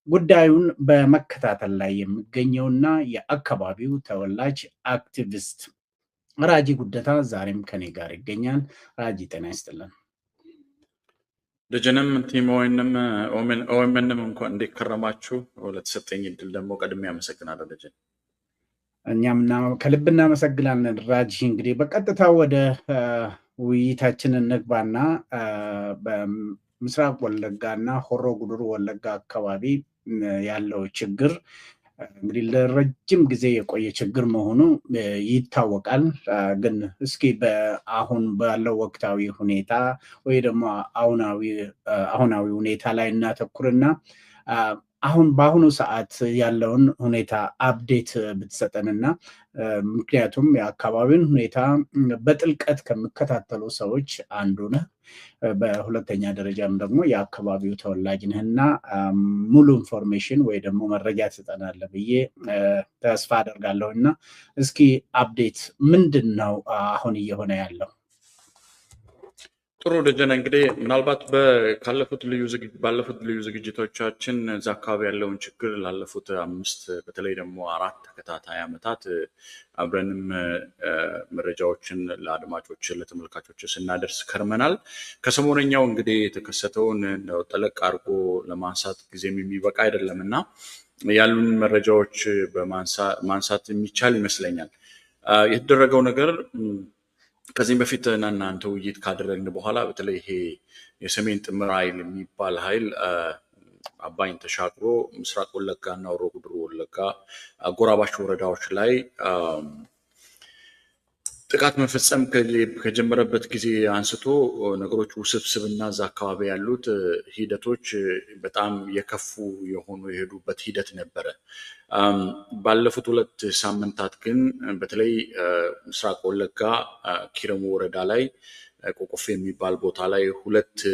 ጉዳዩን በመከታተል ላይ የሚገኘውና የአካባቢው ተወላጅ አክቲቪስት ራጂ ጉደታ ዛሬም ከኔ ጋር ይገኛል። ራጂ ጤና ይስጥልን። ደጀንም ቲሞይንም ኦኤምኤንም እንኳን እንዴት ከረማችሁ? ለተሰጠኝ እድል ደግሞ ቀድሜ አመሰግናለሁ ደጀን። እኛም ከልብ እናመሰግናለን ራጂ። እንግዲህ በቀጥታ ወደ ውይይታችን እንግባና በምስራቅ ወለጋና ሆሮ ጉዱሩ ወለጋ አካባቢ ያለው ችግር እንግዲህ ለረጅም ጊዜ የቆየ ችግር መሆኑ ይታወቃል። ግን እስኪ አሁን ባለው ወቅታዊ ሁኔታ ወይ ደግሞ አሁናዊ ሁኔታ ላይ እናተኩርና አሁን በአሁኑ ሰዓት ያለውን ሁኔታ አፕዴት ብትሰጠንና ምክንያቱም የአካባቢውን ሁኔታ በጥልቀት ከሚከታተሉ ሰዎች አንዱ ነህ። በሁለተኛ ደረጃም ደግሞ የአካባቢው ተወላጅ ነህና ሙሉ ኢንፎርሜሽን ወይ ደግሞ መረጃ ትሰጠናለህ ብዬ ተስፋ አደርጋለሁ። እና እስኪ አፕዴት ምንድን ነው አሁን እየሆነ ያለው? ጥሩ ደጀነ፣ እንግዲህ ምናልባት ባለፉት ልዩ ዝግጅቶቻችን እዛ አካባቢ ያለውን ችግር ላለፉት 5 በተለይ ደግሞ 4 ተከታታይ ዓመታት አብረንም መረጃዎችን ለአድማጮች ለተመልካቾች ስናደርስ ከርመናል። ከሰሞነኛው እንግዲህ የተከሰተውን ጠለቅ አድርጎ ለማንሳት ጊዜም የሚበቃ አይደለም እና ያሉን መረጃዎች በማንሳት የሚቻል ይመስለኛል። የተደረገው ነገር ከዚህም በፊት እናንተ ውይይት ካደረግን በኋላ በተለይ ይሄ የሰሜን ጥምር ኃይል የሚባል ኃይል አባይን ተሻግሮ ምስራቅ ወለጋ እና ሆሮ ጉዱሩ ወለጋ አጎራባች ወረዳዎች ላይ ጥቃት መፈጸም ከጀመረበት ጊዜ አንስቶ ነገሮች ውስብስብና እዛ አካባቢ ያሉት ሂደቶች በጣም የከፉ የሄዱበት ሂደት ነበረ። ባለፉት 2 ሳምንታት ግን በተለይ ምስራቅ ወለጋ ኪረሙ ወረዳ ላይ ቆቆፌ የሚባል ቦታ ላይ 2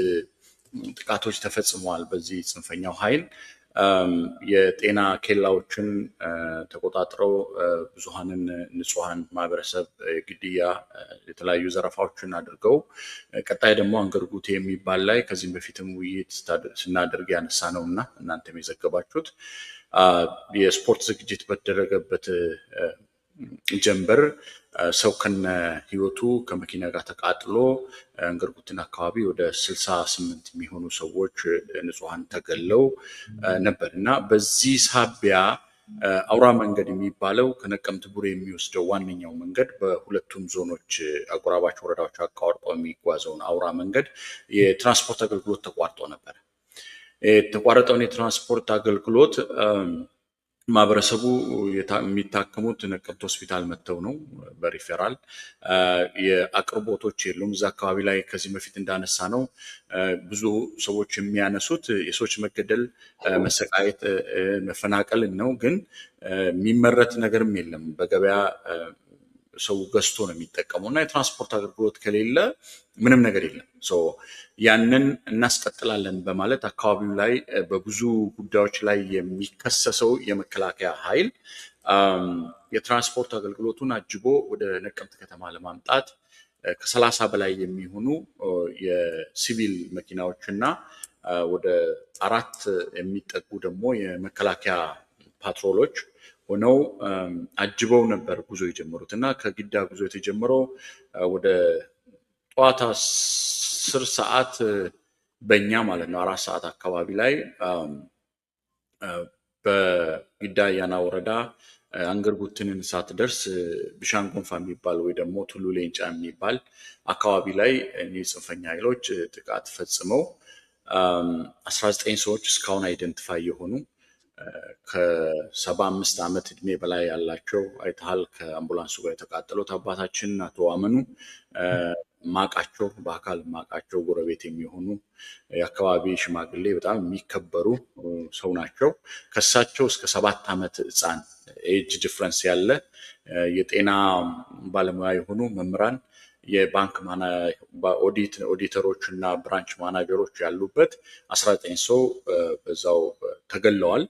ጥቃቶች ተፈጽመዋል። በዚህ ጽንፈኛው ኃይል የጤና ኬላዎችን ተቆጣጥረው ብዙሃንን ንጹሃን ማህበረሰብ ግድያ፣ የተለያዩ ዘረፋዎችን አድርገው ቀጣይ ደግሞ አንገርጉቴ የሚባል ላይ ከዚህም በፊትም ውይይት ስናደርግ ያነሳ ነውና እናንተም የዘገባችሁት የስፖርት ዝግጅት በተደረገበት ጀንበር ሰው ከነ ህይወቱ ከመኪና ጋር ተቃጥሎ አንገርጉትን አካባቢ ወደ 68 የሚሆኑ ሰዎች ንጹሃን ተገለው ነበር እና በዚህ ሳቢያ አውራ መንገድ የሚባለው ከነቀምት ቡሬ የሚወስደው ዋነኛው መንገድ በሁለቱም ዞኖች አጎራባች ወረዳዎች አቋርጦ የሚጓዘውን አውራ መንገድ የትራንስፖርት አገልግሎት ተቋርጦ ነበር። የተቋረጠውን የትራንስፖርት አገልግሎት ማህበረሰቡ የሚታከሙት ነቀምት ሆስፒታል መጥተው ነው በሪፌራል። የአቅርቦቶች የሉም እዛ አካባቢ ላይ። ከዚህ በፊት እንዳነሳ ነው ብዙ ሰዎች የሚያነሱት የሰዎች መገደል፣ መሰቃየት፣ መፈናቀል ነው። ግን የሚመረት ነገርም የለም። በገበያ ሰው ገዝቶ ነው የሚጠቀመው እና የትራንስፖርት አገልግሎት ከሌለ ምንም ነገር የለም። ያንን እናስቀጥላለን በማለት አካባቢው ላይ በብዙ ጉዳዮች ላይ የሚከሰሰው የመከላከያ ኃይል የትራንስፖርት አገልግሎቱን አጅቦ ወደ ነቀምት ከተማ ለማምጣት ከ30 በላይ የሚሆኑ የሲቪል መኪናዎችና ወደ 4 የሚጠጉ ደግሞ የመከላከያ ፓትሮሎች ሆነው አጅበው ነበር ጉዞ የጀመሩት እና ከጊዳ ጉዞ የተጀመረው ወደ ጠዋት 10 ሰዓት በእኛ ማለት ነው 4 ሰዓት አካባቢ ላይ በጊዳ አያና ወረዳ አንገርጉትንን ሳትደርስ ቢሻን ጎንፋ የሚባል ወይ ደግሞ ቱሉ ሌንጫ የሚባል አካባቢ ላይ ጽንፈኛ ኃይሎች ጥቃት ፈጽመው 19 ሰዎች እስካሁን አይደንቲፋይ የሆኑ ከ75 ዓመት እድሜ በላይ ያላቸው አይተሃል። ከአምቡላንሱ ጋር የተቃጠሉት አባታችን አቶ አመኑ ማቃቸው በአካል ማቃቸው ጎረቤት የሚሆኑ የአካባቢ ሽማግሌ በጣም የሚከበሩ ሰው ናቸው። ከሳቸው እስከ 7 ዓመት ህፃን ኤጅ ዲፍረንስ ያለ የጤና ባለሙያ የሆኑ መምህራን፣ የባንክ ኦዲተሮች እና ብራንች ማናጀሮች ያሉበት 19 ሰው በዛው ተገለዋል።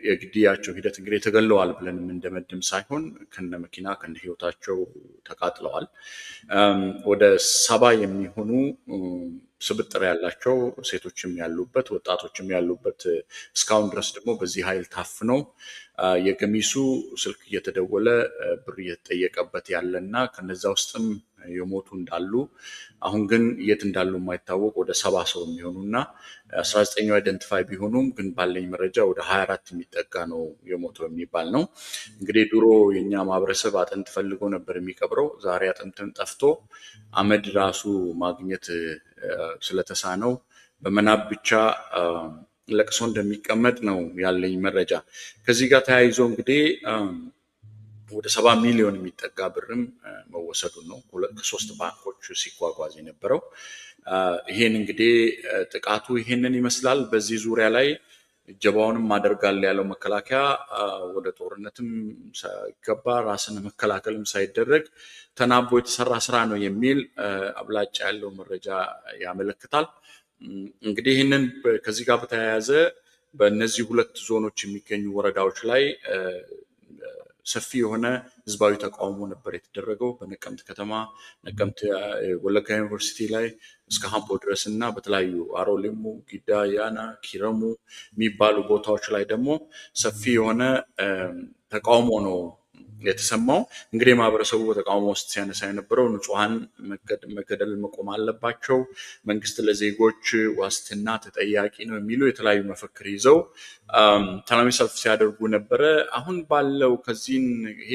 የግድያቸው ሂደት እንግዲህ ተገለዋል ብለን እንደመድም ሳይሆን ከነ መኪና ከነ ህይወታቸው ተቃጥለዋል። ወደ 70 የሚሆኑ ስብጥር ያላቸው ሴቶችም ያሉበት ወጣቶችም ያሉበት እስካሁን ድረስ ደግሞ በዚህ ኃይል ታፍነው የገሚሱ ስልክ እየተደወለ ብር እየተጠየቀበት ያለና ከነዛ ውስጥም የሞቱ እንዳሉ አሁን ግን የት እንዳሉ የማይታወቅ ወደ 70 ሰው የሚሆኑና 19 አይደንቲፋይ ቢሆኑም ግን ባለኝ መረጃ ወደ 24 የሚጠጋ ነው የሞተው የሚባል ነው። እንግዲህ ድሮ የኛ ማህበረሰብ አጥንት ፈልጎ ነበር የሚቀብረው። ዛሬ አጥንትን ጠፍቶ አመድ ራሱ ማግኘት ስለተሳነው በመናብ ብቻ ለቅሶ እንደሚቀመጥ ነው ያለኝ መረጃ። ከዚህ ጋር ተያይዞ እንግዲህ ወደ 70 ሚሊዮን የሚጠጋ ብርም መወሰዱን ነው ከ3 ባንኮች ሲጓጓዝ የነበረው። ይሄን እንግዲህ ጥቃቱ ይሄንን ይመስላል። በዚህ ዙሪያ ላይ እጀባውንም አደርጋለሁ ያለው መከላከያ ወደ ጦርነትም ሳይገባ ራስን መከላከልም ሳይደረግ ተናቦ የተሰራ ስራ ነው የሚል አብላጫ ያለው መረጃ ያመለክታል። እንግዲህ ይህንን ከዚህ ጋር በተያያዘ በእነዚህ 2 ዞኖች የሚገኙ ወረዳዎች ላይ ሰፊ የሆነ ህዝባዊ ተቃውሞ ነበር የተደረገው። በነቀምት ከተማ፣ ነቀምት ወለጋ ዩኒቨርሲቲ ላይ እስከ ሃምቦ ድረስ እና በተለያዩ አሮሊሙ፣ ጊዳ፣ ያና፣ ኪረሙ የሚባሉ ቦታዎች ላይ ደግሞ ሰፊ የሆነ ተቃውሞ ነው የተሰማው። እንግዲህ ማህበረሰቡ በተቃውሞ ውስጥ ሲያነሳ የነበረው ንጹሃን መገደል መቆም አለባቸው፣ መንግስት ለዜጎች ዋስትና ተጠያቂ ነው የሚሉ የተለያዩ መፈክር ይዘው ሰላማዊ ሰልፍ ሲያደርጉ ነበረ። አሁን ባለው ከዚህን ይሄ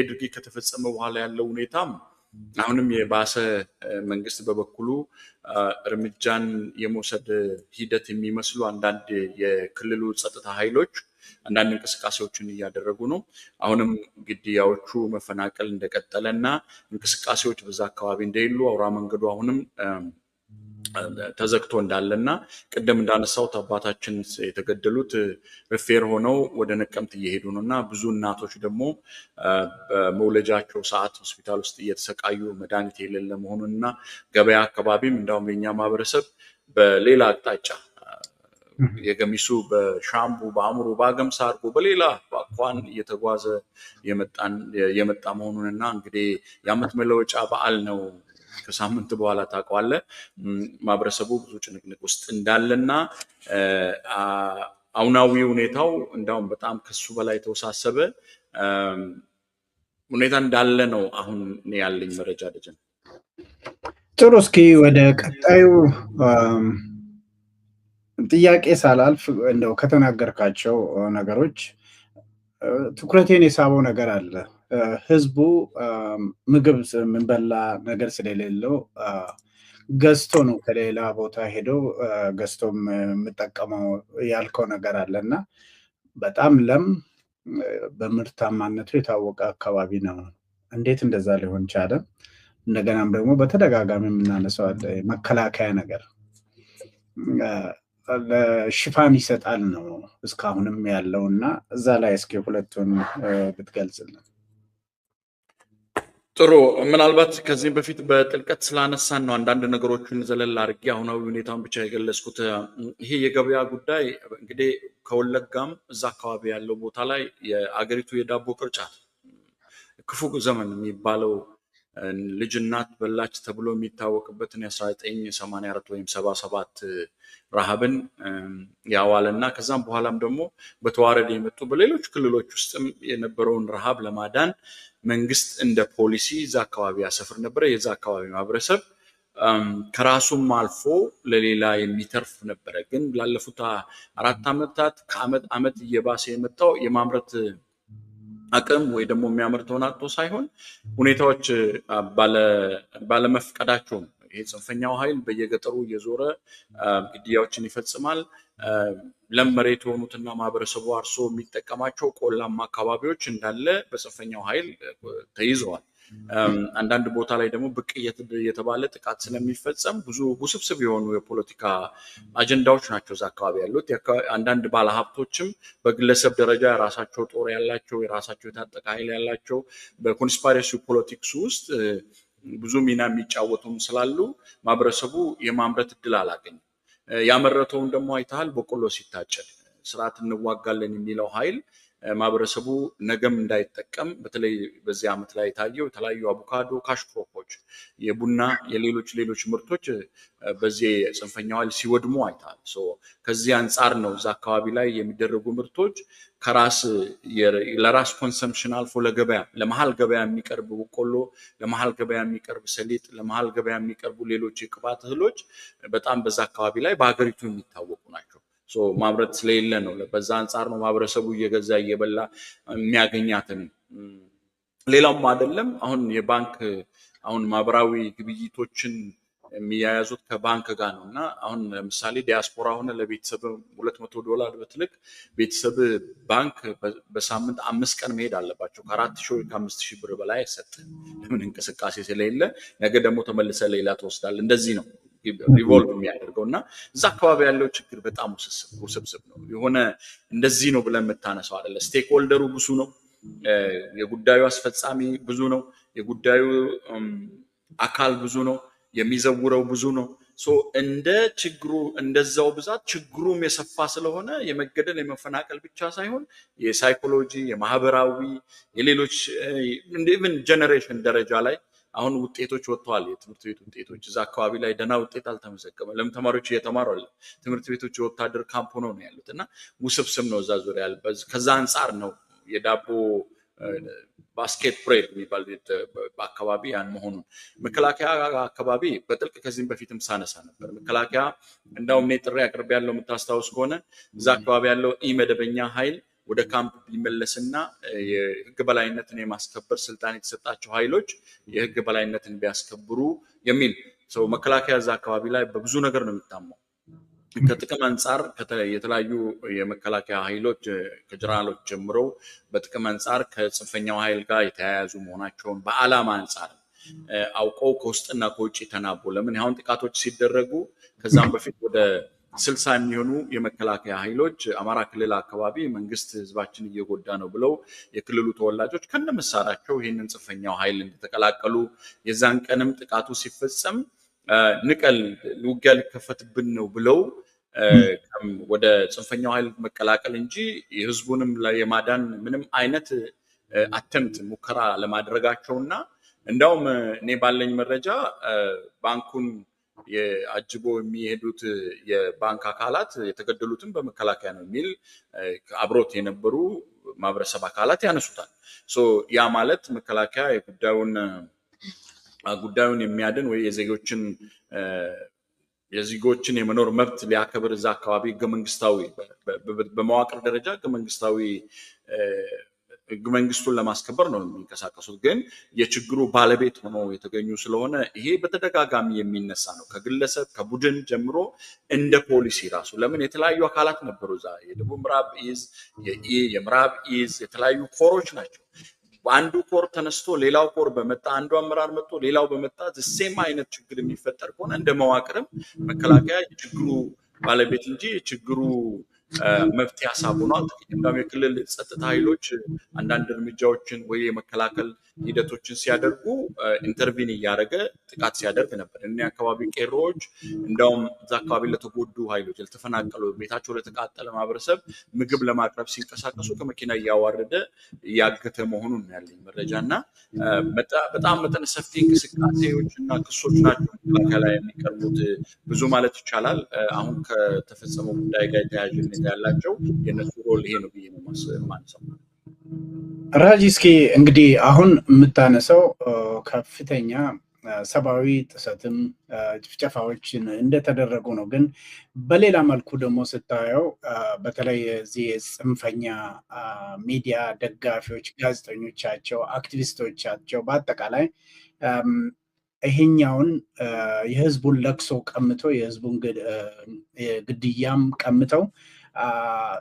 ድርጊት ከተፈጸመ በኋላ ያለው ሁኔታም አሁንም የባሰ መንግስት በበኩሉ እርምጃን የመውሰድ ሂደት የሚመስሉ አንዳንድ የክልሉ ጸጥታ ኃይሎች አንዳንድ እንቅስቃሴዎችን እያደረጉ ነው። አሁንም ግድያዎቹ መፈናቀል እንደቀጠለና እንቅስቃሴዎች በዛ አካባቢ እንደሌሉ አውራ መንገዱ አሁንም ተዘግቶ እንዳለና ቅድም እንዳነሳሁት አባታችን የተገደሉት ሪፌር ሆነው ወደ ነቀምት እየሄዱ ነውና ብዙ እናቶች ደግሞ በመውለጃቸው ሰዓት ሆስፒታል ውስጥ እየተሰቃዩ መድኃኒት የሌለ መሆኑንና ገበያ አካባቢም እንዳውም የኛ ማህበረሰብ በሌላ አቅጣጫ የገሚሱ በሻምቡ በአሙሩ በአገምሳ አድርጎ በሌላ ባቋን እየተጓዘ የመጣ መሆኑንና እንግዲህ የዓመት መለወጫ በዓል ነው ከሳምንት በኋላ ታውቀዋለህ። ማህበረሰቡ ብዙ ጭንቅንቅ ውስጥ እንዳለና አሁናዊ ሁኔታው እንዳውም በጣም ከሱ በላይ የተወሳሰበ ሁኔታ እንዳለ ነው አሁን ያለኝ መረጃ። ደጀን ጥሩ። እስኪ ወደ ቀጣዩ ጥያቄ ሳላልፍ እንደው ከተናገርካቸው ነገሮች ትኩረቴን የሳበው ነገር አለ። ህዝቡ ምግብ ምንበላ ነገር ስለሌለው ገዝቶ ነው ከሌላ ቦታ ሄዶ ገዝቶ የምጠቀመው ያልከው ነገር አለና በጣም ለም በምርታማነቱ የታወቀ አካባቢ ነው። እንዴት እንደዛ ሊሆን ቻለ? እንደገናም ደግሞ በተደጋጋሚ የምናነሳው መከላከያ ነገር ለሽፋን ይሰጣል ነው እስካሁንም ያለውና እዛ ላይ እስኪ ሁለቱን ብትገልጽልን። ጥሩ። ምናልባት ከዚህም በፊት በጥልቀት ስላነሳን ነው አንዳንድ ነገሮችን ዘለል አድርጌ አሁናዊ ሁኔታውን ብቻ የገለጽኩት። ይሄ የገበያ ጉዳይ እንግዲህ ከወለጋም እዛ አካባቢ ያለው ቦታ ላይ የአገሪቱ የዳቦ ቅርጫት ክፉ ዘመን የሚባለው ልጅ እናት በላች ተብሎ የሚታወቅበትን የ1984 ወይም 77 ረሃብን ያዋለና ከዛም በኋላም ደግሞ በተዋረድ የመጡ በሌሎች ክልሎች ውስጥም የነበረውን ረሃብ ለማዳን መንግስት እንደ ፖሊሲ እዛ አካባቢ ያሰፍር ነበረ። የዛ አካባቢ ማህበረሰብ ከራሱም አልፎ ለሌላ የሚተርፍ ነበረ። ግን ላለፉት 4 ዓመታት ከዓመት ዓመት እየባሰ የመጣው የማምረት አቅም ወይ ደግሞ የሚያመርተውን አጥቶ ሳይሆን ሁኔታዎች ባለመፍቀዳቸው ነው። ይሄ ጽንፈኛው ኃይል በየገጠሩ እየዞረ ግድያዎችን ይፈጽማል። ለም መሬት የሆኑትና ማህበረሰቡ አርሶ የሚጠቀማቸው ቆላማ አካባቢዎች እንዳለ በጽንፈኛው ኃይል ተይዘዋል። አንዳንድ ቦታ ላይ ደግሞ ብቅ እየተባለ ጥቃት ስለሚፈጸም ብዙ ውስብስብ የሆኑ የፖለቲካ አጀንዳዎች ናቸው እዛ አካባቢ ያሉት። አንዳንድ ባለሀብቶችም በግለሰብ ደረጃ የራሳቸው ጦር ያላቸው የራሳቸው የታጠቀ ኃይል ያላቸው በኮንስፓይረሲ ፖለቲክስ ውስጥ ብዙ ሚና የሚጫወቱም ስላሉ ማህበረሰቡ የማምረት እድል አላገኝም። ያመረተውን ደግሞ አይተሃል። በቆሎ ሲታጨድ ስርዓት እንዋጋለን የሚለው ኃይል ማህበረሰቡ ነገም እንዳይጠቀም በተለይ በዚህ ዓመት ላይ ታየው የተለያዩ አቮካዶ ካሽ ክሮፖች የቡና የሌሎች ምርቶች በዚህ ጽንፈኛው ኃይል ሲወድሙ አይታል ከዚህ አንፃር ነው እዛ አካባቢ ላይ የሚደረጉ ምርቶች ከራስ ለራስ ኮንሰምፕሽን አልፎ ለገበያ ለመሃል ገበያ የሚቀርብ በቆሎ ለመሃል ገበያ የሚቀርብ ሰሊጥ ለመሃል ገበያ የሚቀርቡ ሌሎች የቅባት እህሎች በጣም በዛ አካባቢ ላይ በአገሪቱ የሚታወቁ ናቸው ማምረት ስለሌለ ነው በዛ አንፃር ነው ማህበረሰቡ እየገዛ እየበላ የሚያገኛትን ሌላውም አይደለም አሁን የባንክ አሁን ማህበራዊ ግብይቶችን የሚያያዙት ከባንክ ጋር ነውና አሁን ለምሳሌ ዲያስፖራ ሆነ ለቤተሰብ $200 በትልቅ ቤተሰብ ባንክ በሳምንት 5 ቀን መሄድ አለባቸው ከ4000 ከ5000 ብር በላይ አይሰጥም ለምን እንቅስቃሴ ስለሌለ ነገ ደግሞ ተመልሰ ሌላ ተወስዳል እንደዚህ ነው ሪቮልቭ የሚያደርገውና እዛ አካባቢ ያለው ችግር በጣም ውስብስብ ነው የሆነ እንደዚህ ነው ብለን መታነሳው አይደለ ስቴክ ሆልደሩ ብዙ ነው የጉዳዩ አስፈጻሚ ብዙ ነው የጉዳዩ አካል ብዙ ነው የሚዘውረው ብዙ ነው እንደ ችግሩ እንደዛው ብዛት ችግሩም የሰፋ ስለሆነ የመገደል የመፈናቀል ብቻ ሳይሆን የሳይኮሎጂ የማህበራዊ የሌሎች ኢቭን ጀነሬሽን ደረጃ ላይ አሁን ውጤቶች ወጥተዋል የትምህርት ቤት ውጤቶች እዛ አካባቢ ላይ ደና ውጤት አልተመዘገበም ለምን ተማሪዎች እየተማሩ አይደል ትምህርት ቤቶች ወታደር ካምፕ ነው ያሉትና ውስብስብ ነው እዛ ዙሪያ ከዛ አንፃር ነው የዳቦ ባስኬት ብሬድ የሚባል አካባቢ ያን መሆኑን መከላከያ አካባቢ በጥልቅ ከዚህም በፊትም ሳነሳ ነበር መከላከያ እንዳውም ጥሪ አቅርብ ያለው የምታስታውስ ከሆነ እዛ አካባቢ ያለው ኢመደበኛ ኃይል ወደ ካምፕ ቢመለስና የህግ በላይነትን የማስከበር ስልጣን የተሰጣቸው ኃይሎች የህግ በላይነትን ቢያስከብሩ የሚል መከላከያ እዛ አካባቢ ላይ በብዙ ነገር ነው የሚታማው ከጥቅም አንፃር የተለያዩ የመከላከያ ኃይሎች ከጀነራሎች ጀምሮ በጥቅም አንፃር ከጽንፈኛው ኃይል ጋር የተያያዙ መሆናቸውን በአላማ አንፃር አውቀው ከውስጥና ከውጭ ተናቦ ለምን አሁን ጥቃቶች ሲደረጉ ከዛም በፊት ወደ 60 የሚሆኑ የመከላከያ ኃይሎች አማራ ክልል አካባቢ መንግስት ህዝባችን እየጎዳ ነው ብለው የክልሉ ተወላጆች ከነመሳራቸው ይሄንን ጽንፈኛው ኃይል እንደተቀላቀሉ የዛን ቀንም ጥቃቱ ሲፈጸም ንቀል ውጊያ ሊከፈትብን ነው ብለው ወደ ጽንፈኛው ኃይል መቀላቀል እንጂ የህዝቡንም ላይ የማዳን ምንም አይነት አተምት ሙከራ ለማድረጋቸውና እንዳውም እኔ ባለኝ መረጃ ባንኩን የአጅቦ የሚሄዱት የባንክ አካላት የተገደሉትን በመከላከያ ነው የሚል አብሮት የነበሩ ማህበረሰብ አካላት ያነሱታል ያ ማለት መከላከያ ጉዳዩን የሚያድን ወይ የዜጎችን የመኖር መብት ሊያከብር እዛ አካባቢ ህገመንግስታዊ በመዋቅር ደረጃ ህገመንግስቱን ለማስከበር ነው የሚንቀሳቀሱት ግን የችግሩ ባለቤት ሆኖ የተገኙ ስለሆነ ይሄ በተደጋጋሚ የሚነሳ ነው ከግለሰብ ከቡድን ጀምሮ እንደ ፖሊሲ ራሱ ለምን የተለያዩ አካላት ነበሩ እዛ የደቡብ ምዕራብ ኢዝ የምዕራብ ኢዝ የተለያዩ ኮሮች ናቸው አንዱ ኮር ተነስቶ ሌላው ኮር በመጣ አንዱ አመራር መጥቶ ሌላው በመጣ ሴም አይነት ችግር የሚፈጠር ከሆነ እንደ መዋቅርም መከላከያ የችግሩ ባለቤት እንጂ የችግሩ መፍትሄ ሀሳብ ሆኗል ጥቂትም የክልል ጸጥታ ኃይሎች አንዳንድ እርምጃዎችን ወይ የመከላከል ሂደቶችን ሲያደርጉ ኢንተርቪን እያደረገ ጥቃት ሲያደርግ ነበር እኛ አካባቢ ቄሮዎች እንዳውም እዛ አካባቢ ለተጎዱ ኃይሎች ለተፈናቀሉ ቤታቸው ለተቃጠለ ማህበረሰብ ምግብ ለማቅረብ ሲንቀሳቀሱ ከመኪና እያዋረደ ያገተ መሆኑን ያለኝ መረጃና በጣም መጠነ ሰፊ እንቅስቃሴዎችና ክሶች ናቸው መከላከያ ላይ የሚቀርቡት ብዙ ማለት ይቻላል አሁን ከተፈጸመው ጉዳይ ጋር የተያያዥነት ያላቸው የነሱ ሮል ይሄ ነው ብዬ ነው ማንሳው ራጂ እስኪ እንግዲህ አሁን የምታነሳው ከፍተኛ ሰብአዊ ጥሰትም ጭፍጨፋዎችን እንደተደረጉ ነው ግን በሌላ መልኩ ደግሞ ስታየው በተለይ እዚህ ጽንፈኛ ሚዲያ ደጋፊዎች ጋዜጠኞቻቸው አክቲቪስቶቻቸው በአጠቃላይ ይሄኛውን የህዝቡን ለቅሶ ቀምተው የህዝቡን ግድያም ቀምተው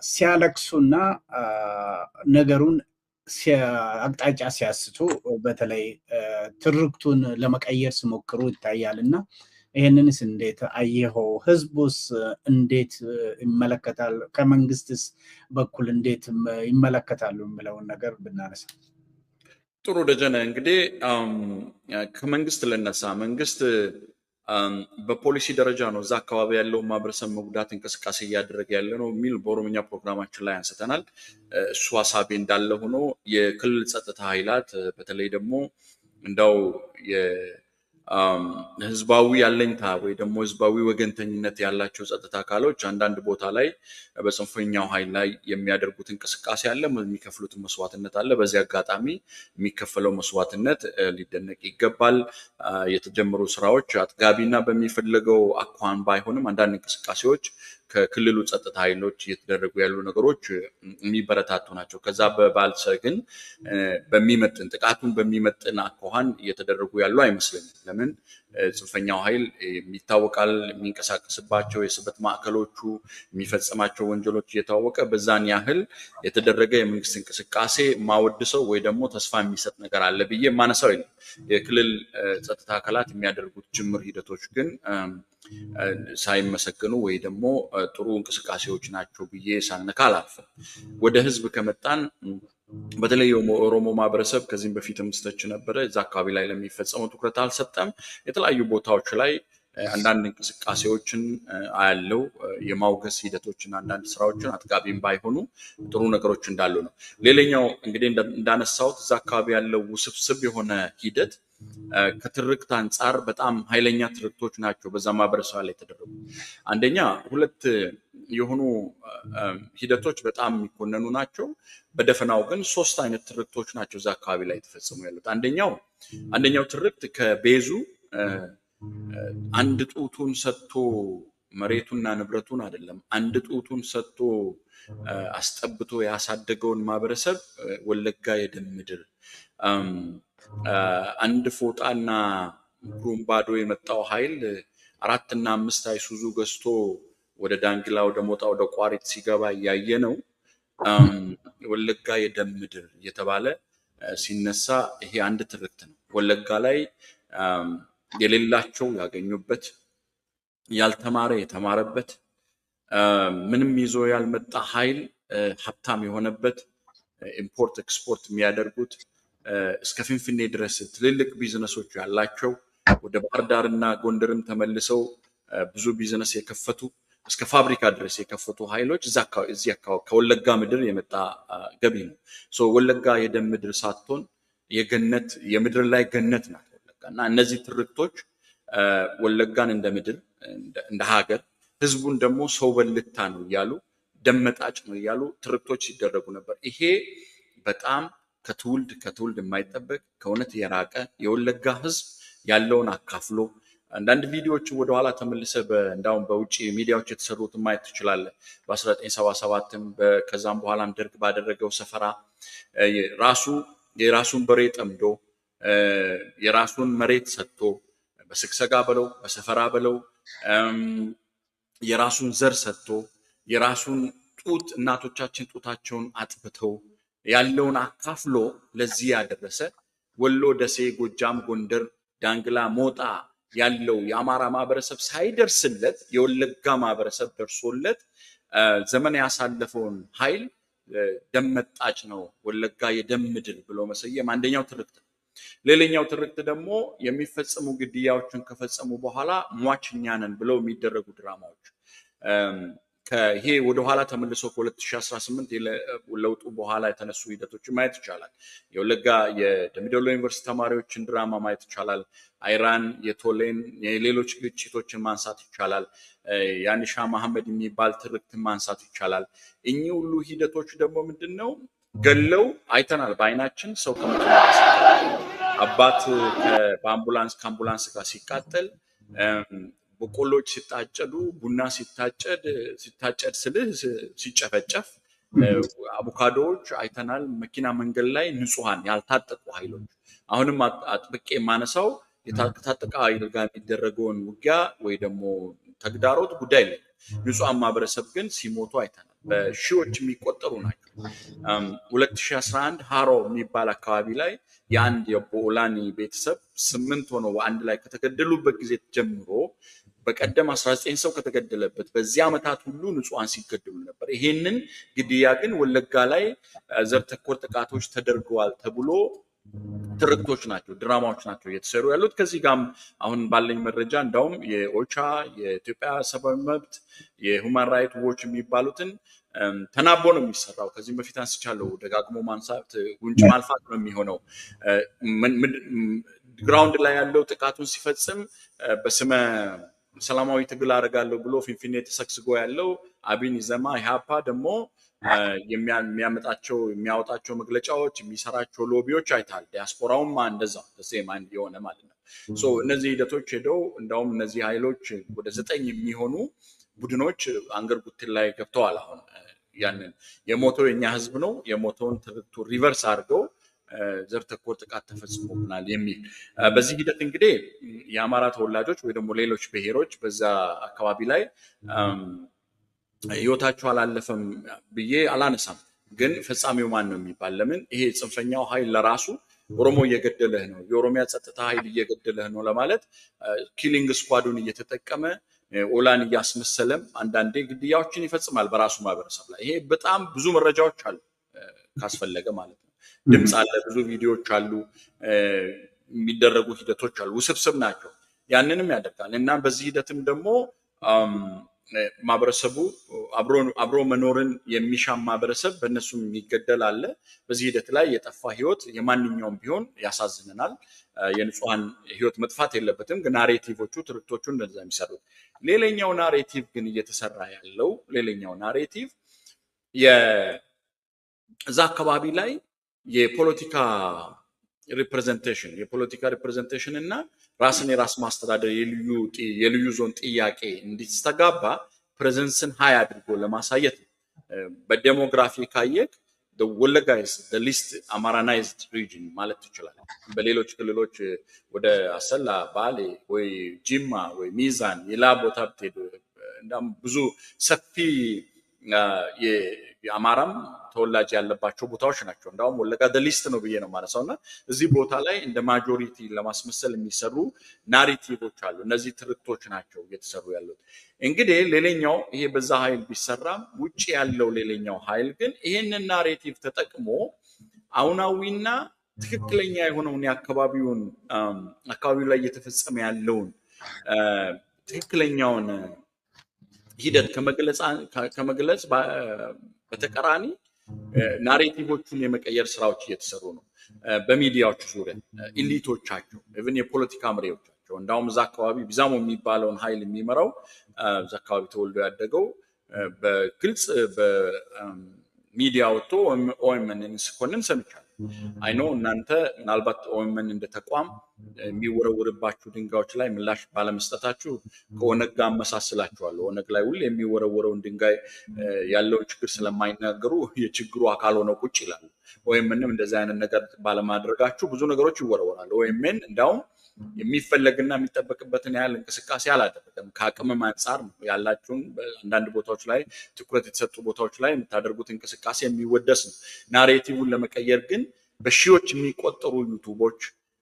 ሲያለቅሱና ነገሩን አቅጣጫ ሲያስቱ በተለይ ትርክቱን ለመቀየር ሲሞክሩ ይታያልና ይሄንንስ እንዴት አየኸው ህዝቡስ እንዴት ይመለከታል ከመንግስትስ በኩል እንዴት ይመለከታሉ የሚለውን ነገር ብናነሳ ጥሩ ደጀነ እንግዲህ ከመንግስት ለነሳ መንግስት በፖሊሲ ደረጃ ነው እዛ አካባቢ ያለው ማህበረሰብ መጉዳት እንቅስቃሴ እያደረገ ያለ ነው የሚል በኦሮምኛ ፕሮግራማችን ላይ አንስተናል። እሱ ሀሳቤ እንዳለ ሆኖ የክልል ጸጥታ ኃይላት በተለይ ደግሞ እንዳው ህዝባዊ ያለኝታ ወይ ደግሞ ህዝባዊ ወገንተኝነት ያላቸው ጸጥታ አካሎች አንዳንድ ቦታ ላይ በጽንፈኛው ኃይል ላይ የሚያደርጉት እንቅስቃሴ አለ፣ የሚከፍሉት መስዋዕትነት አለ። በዚህ አጋጣሚ የሚከፈለው መስዋዕትነት ሊደነቅ ይገባል። የተጀመሩ ስራዎች አጥጋቢና በሚፈልገው አኳን ባይሆንም አንዳንድ እንቅስቃሴዎች ከክልሉ ጸጥታ ኃይሎች እየተደረጉ ያሉ ነገሮች የሚበረታቱ ናቸው። ከዛ በባልሰ ግን በሚመጥን ጥቃቱን በሚመጥን አኳኋን እየተደረጉ ያሉ አይመስለኝም። ለምን ጽንፈኛው ኃይል የሚታወቃል፣ የሚንቀሳቀስባቸው የስበት ማዕከሎቹ የሚፈጽማቸው ወንጀሎች እየታወቀ በዛን ያህል የተደረገ የመንግስት እንቅስቃሴ ማወድሰው ወይ ደግሞ ተስፋ የሚሰጥ ነገር አለ ብዬ ማነሳው የለም። የክልል ጸጥታ አካላት የሚያደርጉት ጅምር ሂደቶች ግን ሳይመሰገኑ ወይ ደግሞ ጥሩ እንቅስቃሴዎች ናቸው ብዬ ሳልነካ አላልፍም። ወደ ህዝብ ከመጣን በተለይ የኦሮሞ ማህበረሰብ ከዚህም በፊትም ስተች ነበረ። እዛ አካባቢ ላይ ለሚፈጸመው ትኩረት አልሰጠም። የተለያዩ ቦታዎች ላይ አንዳንድ እንቅስቃሴዎችን አያለው፣ የማውገስ ሂደቶችን አንዳንድ ስራዎችን አጥጋቢም ባይሆኑ ጥሩ ነገሮች እንዳሉ ነው። ሌላኛው እንግዲህ እንዳነሳሁት እዛ አካባቢ ያለው ውስብስብ የሆነ ሂደት ከትርክት አንጻር በጣም ኃይለኛ ትርክቶች ናቸው በዛ ማህበረሰብ ላይ የተደረጉ። አንደኛ ሁለት የሆኑ ሂደቶች በጣም የሚኮነኑ ናቸው። በደፈናው ግን ሶስት አይነት ትርክቶች ናቸው እዛ አካባቢ ላይ የተፈጸሙ ያሉት። አንደኛው ትርክት ከቤዙ አንድ ጡቱን ሰጥቶ መሬቱና ንብረቱን አይደለም፣ አንድ ጡቱን ሰጥቶ አስጠብቶ ያሳደገውን ማህበረሰብ ወለጋ የደም ምድር፣ አንድ ፎጣና ጉሩምባዶ የመጣው ኃይል 4 እና 5 አይሱዙ ገዝቶ ወደ ዳንግላ ወደ ሞጣ ወደ ቋሪት ሲገባ ያየ ነው። ወለጋ የደም ምድር የተባለ ሲነሳ ይሄ አንድ ትርክት ነው። ወለጋ ላይ የሌላቸው ያገኙበት፣ ያልተማረ የተማረበት፣ ምንም ይዞ ያልመጣ ኃይል ሀብታም የሆነበት፣ ኢምፖርት ኤክስፖርት የሚያደርጉት እስከ ፍንፍኔ ድረስ ትልልቅ ቢዝነሶች ያላቸው፣ ወደ ባህር ዳርና ጎንደርም ተመልሰው ብዙ ቢዝነስ የከፈቱ እስከ ፋብሪካ ድረስ የከፈቱ ኃይሎች እዚህ አካባቢ ከወለጋ ምድር የመጣ ገቢ ነው። ወለጋ የደም ምድር ሳትሆን የገነት የምድር ላይ ገነት ናት ወለጋ። እና እነዚህ ትርክቶች ወለጋን እንደ ምድር እንደ ሀገር፣ ህዝቡን ደግሞ ሰው በልታ ነው እያሉ ደመጣጭ ነው እያሉ ትርክቶች ሲደረጉ ነበር። ይሄ በጣም ከትውልድ የማይጠበቅ ከእውነት የራቀ የወለጋ ህዝብ ያለውን አካፍሎ አንዳንድ ቪዲዮዎችን ወደኋላ ተመልሰ እንዳውም በውጭ ሚዲያዎች የተሰሩት ማየት ትችላለህ። በ1977ም ከዛም በኋላም ደርግ ባደረገው ሰፈራ የራሱን በሬ ጠምዶ የራሱን መሬት ሰጥቶ በስግሰጋ በለው በሰፈራ በለው የራሱን ዘር ሰጥቶ የራሱን ጡት እናቶቻችን ጡታቸውን አጥብተው ያለውን አካፍሎ ለዚህ ያደረሰ ወሎ፣ ደሴ፣ ጎጃም፣ ጎንደር፣ ዳንግላ፣ ሞጣ ያለው የአማራ ማህበረሰብ ሳይደርስለት የወለጋ ማህበረሰብ ደርሶለት ዘመን ያሳለፈውን ኃይል ደመጣጭ ነው ወለጋ የደም ምድር ብሎ መሰየም አንደኛው ትርክት ነው። ሌላኛው ትርክት ደግሞ የሚፈጸሙ ግድያዎችን ከፈጸሙ በኋላ ሟችኛ ነን ብለው የሚደረጉ ድራማዎች ይሄ ወደ ኋላ ተመልሶ ከ2018 ለውጡ በኋላ የተነሱ ሂደቶችን ማየት ይቻላል። የወለጋ የደምቢዶሎ ዩኒቨርሲቲ ተማሪዎችን ድራማ ማየት ይቻላል። አይራን የቶሌን የሌሎች ግጭቶችን ማንሳት ይቻላል። ያኒሻ መሐመድ የሚባል ትርክትን ማንሳት ይቻላል። እኚህ ሁሉ ሂደቶች ደግሞ ምንድነው ገለው አይተናል በአይናችን። ሰው ከመኪና አባት ከአምቡላንስ ጋር ሲቃጠል፣ በቆሎች ሲታጨዱ፣ ቡና ሲታጨድ ስልህ ሲጨፈጨፍ፣ አቮካዶዎች አይተናል። መኪና መንገድ ላይ ንጹሃን ያልታጠቁ ኃይሎች። አሁንም አጥብቄ የማነሳው የታጠቀ ኃይል ጋር የሚደረገውን ውጊያ ወይ ደግሞ ተግዳሮት ጉዳይ ላይ ንጹሃን ማህበረሰብ ግን ሲሞቱ አይተናል። በሺዎች የሚቆጠሩ ናቸው። 2011 ሃሮ የሚባል አካባቢ ላይ የአንድ የቦላኒ ቤተሰብ 8 ሆነው አንድ ላይ ከተገደሉበት ጊዜ ጀምሮ በቀደም 19 ሰው ከተገደለበት በዚህ ዓመታት ሁሉ ንጹሃን ሲገደሉ ነበር። ይሄንን ግድያ ግን ወለጋ ላይ ዘር ተኮር ጥቃቶች ተደርገዋል ተብሎ ትርክቶች ናቸው፣ ድራማዎች ናቸው እየተሰሩ ያሉት። ከዚህ ጋርም አሁን ባለኝ መረጃ እንዳውም የኦቻ የኢትዮጵያ ሰብአዊ መብት የሁማን ራይት ዎች የሚባሉትን ተናቦ ነው የሚሰራው። ከዚህም በፊት አንስቻለሁ፣ ደጋግሞ ማንሳት ጉንጭ ማልፋት ነው የሚሆነው። ግራውንድ ላይ ያለው ጥቃቱን ሲፈጽም በስመ ሰላማዊ ትግል አደርጋለሁ ብሎ ፊንፊኔ ተሰግስጎ ያለው አብን ይዘማ ኢህአፓ ደግሞ የሚያወጣቸው መግለጫዎች የሚሰራቸው ሎቢዎች አይታል። ዲያስፖራውም እንደዛ ተሴም አንድ የሆነ ማለት ነው። ሶ እነዚህ ሂደቶች ሄደው እንዳውም እነዚህ ኃይሎች ወደ 9 የሚሆኑ ቡድኖች አንገር ጉትን ላይ ገብተዋል። አሁን ያንን የሞተው የኛ ህዝብ ነው የሞተውን ትርክቱ ሪቨርስ አድርገው ዘር ተኮር ጥቃት ተፈጽሞብናል የሚል በዚህ ሂደት እንግዲህ የአማራ ተወላጆች ወይ ደግሞ ሌሎች ብሔሮች በዛ አካባቢ ላይ ህይወታቸው አላለፈም ብዬ አላነሳም። ግን ፈጻሚው ማን ነው የሚባል ለምን ይሄ ጽንፈኛው ኃይል ለራሱ ኦሮሞ እየገደለህ ነው የኦሮሚያ ጸጥታ ኃይል እየገደለህ ነው ለማለት ኪሊንግ ስኳዱን እየተጠቀመ ኦላን እያስመሰለም አንዳንዴ ግድያዎችን ይፈጽማል በራሱ ማህበረሰብ ላይ። ይሄ በጣም ብዙ መረጃዎች አሉ ካስፈለገ ማለት ነው። ድምፅ አለ፣ ብዙ ቪዲዮዎች አሉ፣ የሚደረጉ ሂደቶች አሉ፣ ውስብስብ ናቸው። ያንንም ያደርጋል እና በዚህ ሂደትም ደግሞ ማህበረሰቡ አብሮ መኖርን የሚሻም ማህበረሰብ በእነሱም የሚገደል አለ። በዚህ ሂደት ላይ የጠፋ ህይወት የማንኛውም ቢሆን ያሳዝነናል። የንጹሃን ህይወት መጥፋት የለበትም። ግን ናሬቲቮቹ ትርክቶቹ እንደዛ የሚሰሩት ሌላኛው ናሬቲቭ ግን እየተሰራ ያለው ሌላኛው ናሬቲቭ እዛ አካባቢ ላይ የፖለቲካ ሪፕሬዘንቴሽን እና ራስን የራስ ማስተዳደር የልዩ ዞን ጥያቄ እንዲስተጋባ ፕሬዘንስን ሃይ አድርጎ ለማሳየት ነው። በዴሞግራፊ ካየክ ወለጋ is the least Amaranized region ማለት ይችላል። በሌሎች ክልሎች ወደ አሰላ፣ ባሌ ወይ ጂማ ወይ ሚዛን ሌላ ቦታ ብትሄዱ እንዳም ብዙ ሰፊ የአማራም ተወላጅ ያለባቸው ቦታዎች ናቸው። እንዳውም ወለጋ ሊስት ነው ብዬ ነው ማለሳውና እዚህ ቦታ ላይ እንደ ማጆሪቲ ለማስመሰል የሚሰሩ ናሬቲቮች አሉ። እነዚህ ትርክቶች ናቸው እየተሰሩ ያሉት። እንግዲህ ሌላኛው ይሄ በዛ ኃይል ቢሰራም ውጪ ያለው ሌላኛው ኃይል ግን ይሄንን ናሬቲቭ ተጠቅሞ አውናዊና ትክክለኛ የሆነውን የአካባቢው ላይ እየተፈጸመ ያለውን ትክክለኛውን ሂደት ከመግለጽ በተቃራኒ ናሬቲቮቹን የመቀየር ስራዎች እየተሰሩ ነው። በሚዲያዎች ዙሪያ ኢሊቶቻቸው ኢቭን የፖለቲካ መሪዎቻቸው እንዳውም እዛ አካባቢ ቢዛሞ የሚባለውን ኃይል የሚመራው እዛ አካባቢ ተወልዶ ያደገው በግልጽ በሚዲያ ወጥቶ ኦኤምኤንን ሲኮንን ሰምቻለሁ። አይኖ እናንተ ምናልባት ኦኤምኤን እንደ ተቋም የሚወረወርባችሁ ድንጋዮች ላይ ምላሽ ባለመስጠታችሁ ከኦነግ ጋር አመሳስላችኋለሁ። ኦነግ ላይ ሁሉ የሚወረወረውን ድንጋይ ያለውን ችግር ስለማይናገሩ የችግሩ አካል ሆነው ቁጭ ይላሉ። ኦኤምኤንም እንደዚህ አይነት ነገር ባለማድረጋችሁ ብዙ ነገሮች ይወረወራሉ። ኦኤምኤን እንዳውም የሚፈለግና የሚጠበቅበትን ያህል እንቅስቃሴ አላደረገም። ከአቅምም አንጻር ያላችሁን አንዳንድ ቦታዎች ላይ ትኩረት የተሰጡ ቦታዎች ላይ የምታደርጉት እንቅስቃሴ የሚወደስ ነው። ናሬቲቭን ለመቀየር ግን በሺዎች የሚቆጠሩ ዩቱቦች፣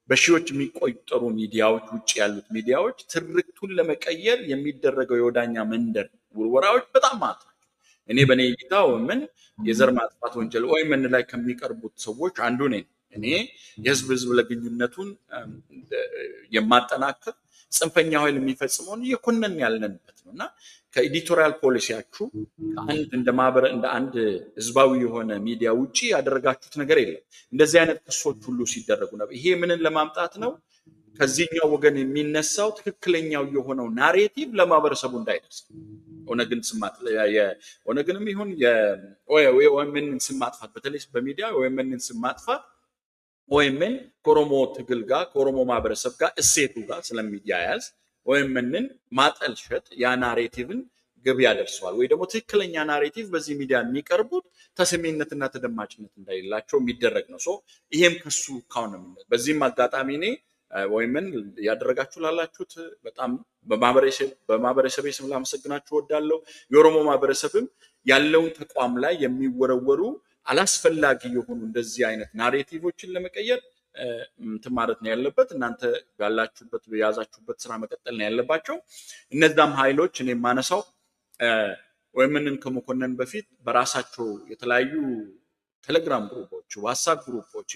በሺዎች የሚቆጠሩ ሚዲያዎች፣ ውጭ ያሉት ሚዲያዎች ትርክቱን ለመቀየር የሚደረገው የወዳኛ መንደር ውርወራዎች በጣም ማለት ነው። እኔ በኔ እይታ ኦኤምኤን የዘር ማጥፋት ወንጀል ኦኤምኤን ላይ ከሚቀርቡት ሰዎች አንዱ ነኝ። እኔ የህዝብ ለግንኙነቱን የማጠናከር ጽንፈኛ ኃይል የሚፈጽመውን እየኮነን ያለንበት ነውና ከኤዲቶሪያል ፖሊሲያችሁ እንደ አንድ ህዝባዊ የሆነ ሚዲያ ውጪ ያደረጋችሁት ነገር የለም። እንደዚህ አይነት ክሶች ሁሉ ሲደረጉ ነበር። ይሄ ምንን ለማምጣት ነው? ከዚህኛው ወገን የሚነሳው ትክክለኛው የሆነው ናሬቲቭ ለማህበረሰቡ እንዳይደርስ ኦነግንም ይሁን የኦኤምኤንን ስም ማጥፋት በተለይ በሚዲያ ኦኤምኤንን ስም ማጥፋት ኦኤምኤን ከኦሮሞ ትግል ጋር ከኦሮሞ ማህበረሰብ ጋር እሴቱ ጋር ስለሚያያዝ ኦኤምኤንን ማጠልሸት ያ ናሬቲቭን ግብ ያደርሰዋል። ወይ ደግሞ ትክክለኛ ናሬቲቭ በዚህ ሚዲያ የሚቀርቡት ተሰሚነትና ተደማጭነት እንደሌላቸው የሚደረግ ነው። ይሄም ከሱ ካውነምነት በዚህም አጋጣሚ እኔ ኦኤምኤን ያደረጋችሁ ላላችሁት በጣም በማህበረሰብ ስም ላመሰግናችሁ እወዳለሁ። የኦሮሞ ማህበረሰብም ያለውን ተቋም ላይ የሚወረወሩ አላስፈላጊ የሆኑ እንደዚህ አይነት ናሬቲቮችን ለመቀየር እንትን ማለት ነው ያለበት። እናንተ ያላችሁበት የያዛችሁበት ስራ መቀጠል ነው ያለባቸው። እነዛም ኃይሎች እኔ ማነሳው ኦኤምኤንን ከመኮነን በፊት በራሳቸው የተለያዩ ቴሌግራም ግሩፖች፣ ዋትስአፕ ግሩፖች፣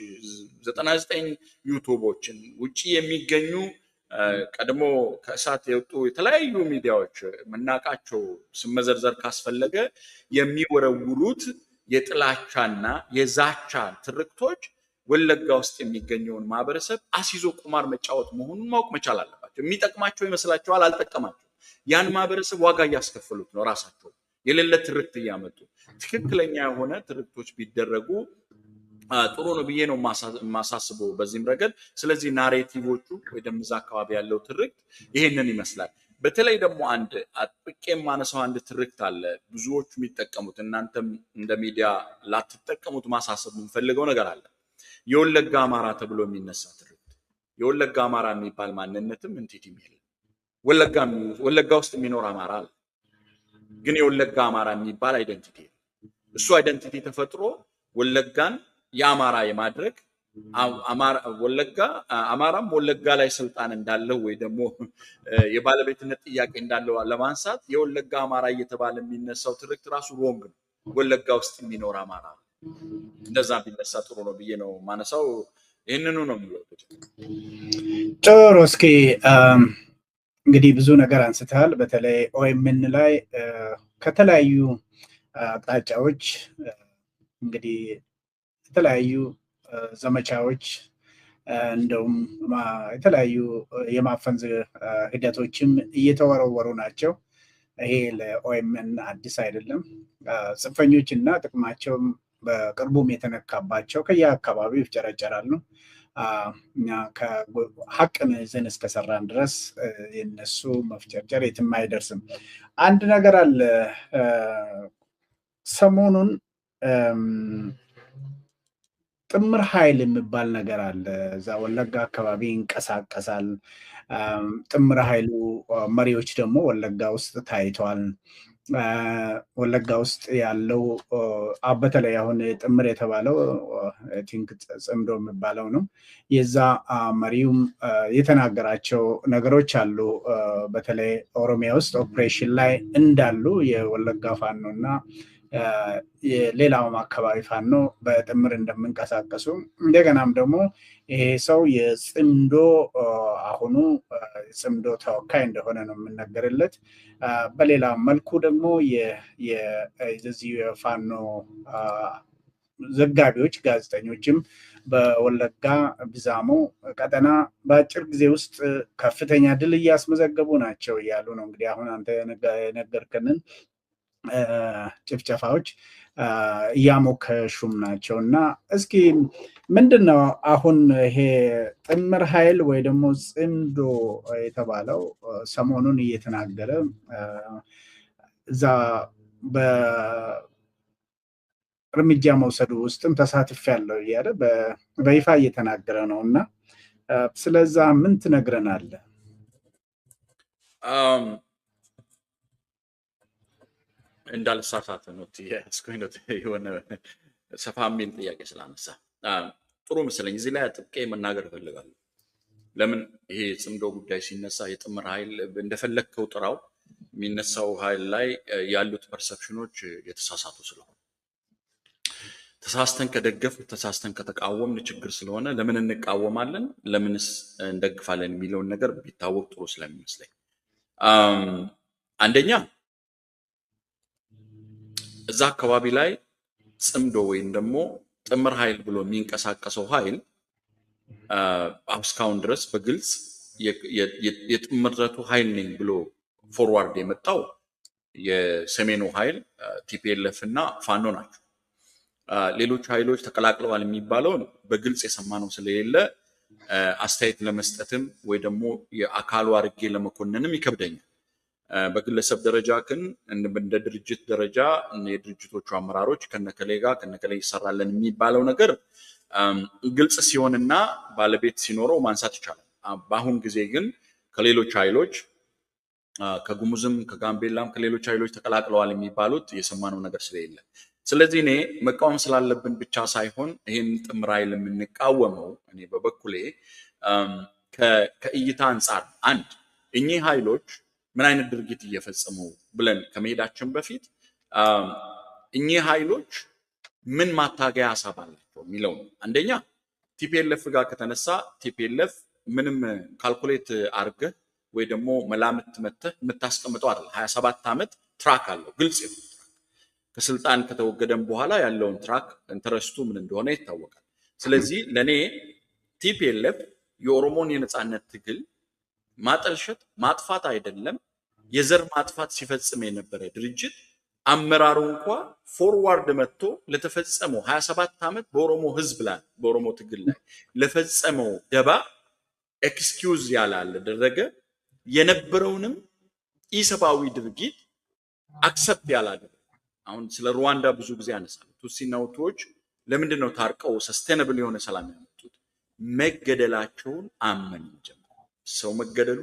99 ዩቲዩቦችን ውጪ የሚገኙ ቀድሞ ከእሳት የወጡ የተለያዩ ሚዲያዎች የምናውቃቸው ስመዘርዘር ካስፈለገ የሚወረውሩት የጥላቻና የዛቻ ትርክቶች ወለጋ ውስጥ የሚገኘውን ማህበረሰብ አስይዞ ቁማር መጫወት መሆኑን ማወቅ መቻል አለባቸው። የሚጠቅማቸው ይመስላቸዋል፣ አልጠቀማቸው። ያን ማህበረሰብ ዋጋ እያስከፈሉት ነው። ራሳቸው የሌለ ትርክት እያመጡ ትክክለኛ የሆነ ትርክቶች ቢደረጉ ጥሩ ነው ብዬ ነው የማሳስበው በዚህም ረገድ። ስለዚህ ናሬቲቮቹ ወይ ደግሞ እዛ አካባቢ ያለው ትርክት ይሄንን ይመስላል። በተለይ ደግሞ አንድ አጥብቄ የማነሳው አንድ ትርክት አለ፣ ብዙዎቹ የሚጠቀሙት እናንተም እንደ ሚዲያ ላትጠቀሙት ማሳሰብ የምንፈልገው ነገር አለ። የወለጋ አማራ ተብሎ የሚነሳ ትርክት። የወለጋ አማራ የሚባል ማንነትም እንቲቲም የለም። ወለጋ ውስጥ የሚኖር አማራ አለ፣ ግን የወለጋ አማራ የሚባል አይደንቲቲ እሱ አይደንቲቲ ተፈጥሮ ወለጋን የአማራ የማድረግ አማራም ወለጋ ላይ ስልጣን እንዳለው ወይ ደግሞ የባለቤትነት ጥያቄ እንዳለው ለማንሳት የወለጋ አማራ እየተባለ የሚነሳው ትርክት ራሱ ሮንግ ነው። ወለጋ ውስጥ የሚኖር አማራ እንደዛ ቢነሳ ጥሩ ነው ብዬ ነው ማነሳው። ይህንኑ ነው የምለው። ጥሩ። እስኪ እንግዲህ ብዙ ነገር አንስተሃል። በተለይ ኦኤምን ላይ ከተለያዩ አቅጣጫዎች እንግዲህ የተለያዩ ዘመቻዎች እንደውም የተለያዩ የማፈን ሂደቶችም እየተወረወሩ ናቸው። ይሄ ለኦኤምን አዲስ አይደለም። ጽንፈኞች እና ጥቅማቸውም በቅርቡም የተነካባቸው ከየአካባቢው ይፍጨረጨራሉ። እኛ ሀቅን ይዘን እስከሰራን ድረስ የነሱ መፍጨርጨር የትም አይደርስም። አንድ ነገር አለ። ሰሞኑን ጥምር ኃይል የሚባል ነገር አለ። እዛ ወለጋ አካባቢ ይንቀሳቀሳል። ጥምር ኃይሉ መሪዎች ደግሞ ወለጋ ውስጥ ታይተዋል። ወለጋ ውስጥ ያለው በተለይ አሁን ጥምር የተባለው ቲንክ ጽምዶ የሚባለው ነው። የዛ መሪውም የተናገራቸው ነገሮች አሉ። በተለይ ኦሮሚያ ውስጥ ኦፕሬሽን ላይ እንዳሉ የወለጋ ፋኖ እና የሌላውም አካባቢ ፋኖ በጥምር እንደምንቀሳቀሱ እንደገናም ደግሞ ይሄ ሰው የጽምዶ አሁኑ የጽምዶ ተወካይ እንደሆነ ነው የምነገርለት። በሌላ መልኩ ደግሞ የዚህ የፋኖ ዘጋቢዎች ጋዜጠኞችም በወለጋ ቢዛሞ ቀጠና በአጭር ጊዜ ውስጥ ከፍተኛ ድል እያስመዘገቡ ናቸው እያሉ ነው። እንግዲህ አሁን አንተ የነገርከንን ጭፍጨፋዎች እያሞከሹም ናቸው። እና እስኪ ምንድነው አሁን ይሄ ጥምር ኃይል ወይ ደግሞ ጽምዶ የተባለው ሰሞኑን እየተናገረ እዛ በእርምጃ መውሰዱ ውስጥም ተሳትፌያለሁ እያለ በይፋ እየተናገረ ነው። እና ስለዛ ምን ትነግረናለህ? እንዳልሳሳት ነው የሆነ ሰፋ የሚል ጥያቄ ስላነሳ ጥሩ መሰለኝ። እዚህ ላይ አጥብቄ መናገር እፈልጋለሁ። ለምን ይሄ ጽምዶ ጉዳይ ሲነሳ የጥምር ኃይል እንደፈለግከው ጥራው የሚነሳው ኃይል ላይ ያሉት ፐርሰፕሽኖች የተሳሳቱ ስለሆነ ተሳስተን ከደገፍ ተሳስተን ከተቃወምን ችግር ስለሆነ ለምን እንቃወማለን፣ ለምንስ እንደግፋለን የሚለውን ነገር ቢታወቅ ጥሩ ስለሚመስለኝ አንደኛ እዛ አካባቢ ላይ ጽምዶ ወይም ደግሞ ጥምር ኃይል ብሎ የሚንቀሳቀሰው ኃይል እስካሁን ድረስ በግልጽ የጥምረቱ ኃይል ነኝ ብሎ ፎርዋርድ የመጣው የሰሜኑ ኃይል ቲፒኤልኤፍ እና ፋኖ ናቸው። ሌሎች ኃይሎች ተቀላቅለዋል የሚባለውን በግልጽ የሰማነው ስለሌለ አስተያየት ለመስጠትም ወይ ደግሞ የአካሉ አድርጌ ለመኮንንም ይከብደኛል። በግለሰብ ደረጃ ግን እንደ ድርጅት ደረጃ የድርጅቶቹ አመራሮች ከነከሌ ጋር ከነከሌ ይሰራለን የሚባለው ነገር ግልጽ ሲሆንና ባለቤት ሲኖረው ማንሳት ይቻላል። በአሁን ጊዜ ግን ከሌሎች ኃይሎች ከጉሙዝም ከጋምቤላም ከሌሎች ኃይሎች ተቀላቅለዋል የሚባሉት የሰማነው ነገር ስለሌለ፣ ስለዚህ እኔ መቃወም ስላለብን ብቻ ሳይሆን ይህን ጥምር ኃይል የምንቃወመው እኔ በበኩሌ ከእይታ አንጻር አንድ እኚህ ኃይሎች ምን አይነት ድርጊት እየፈጸሙ ብለን ከመሄዳችን በፊት እኚህ ኃይሎች ምን ማታገያ ሐሳብ አላቸው የሚለው ነው። አንደኛ ቲፒኤልኤፍ ጋር ከተነሳ ቲፒኤልኤፍ ምንም ካልኩሌት አድርገህ ወይ ደግሞ መላምት መተህ የምታስቀምጠው አይደል። 27 ዓመት ትራክ አለው፣ ግልጽ ነው። ከስልጣን ከተወገደም በኋላ ያለውን ትራክ ኢንተረስቱ ምን እንደሆነ ይታወቃል። ስለዚህ ለኔ ቲፒኤልኤፍ የኦሮሞን የነጻነት ትግል ማጠልሸት ማጥፋት አይደለም፣ የዘር ማጥፋት ሲፈጽም የነበረ ድርጅት አመራሩ እንኳ ፎርዋርድ መጥቶ ለተፈጸመው 27 ዓመት በኦሮሞ ህዝብ ላይ በኦሮሞ ትግል ላይ ለፈጸመው ደባ ኤክስኪውዝ ያላደረገ የነበረውንም ኢሰብአዊ ድርጊት አክሰፕት ያላደረገ። አሁን ስለ ሩዋንዳ ብዙ ጊዜ ያነሳል። ቱትሲና ሁቱዎች ለምንድን ነው ታርቀው ሰስቴነብል የሆነ ሰላም ያመጡት? መገደላቸውን አመን ጀመረ። ሰው መገደሉ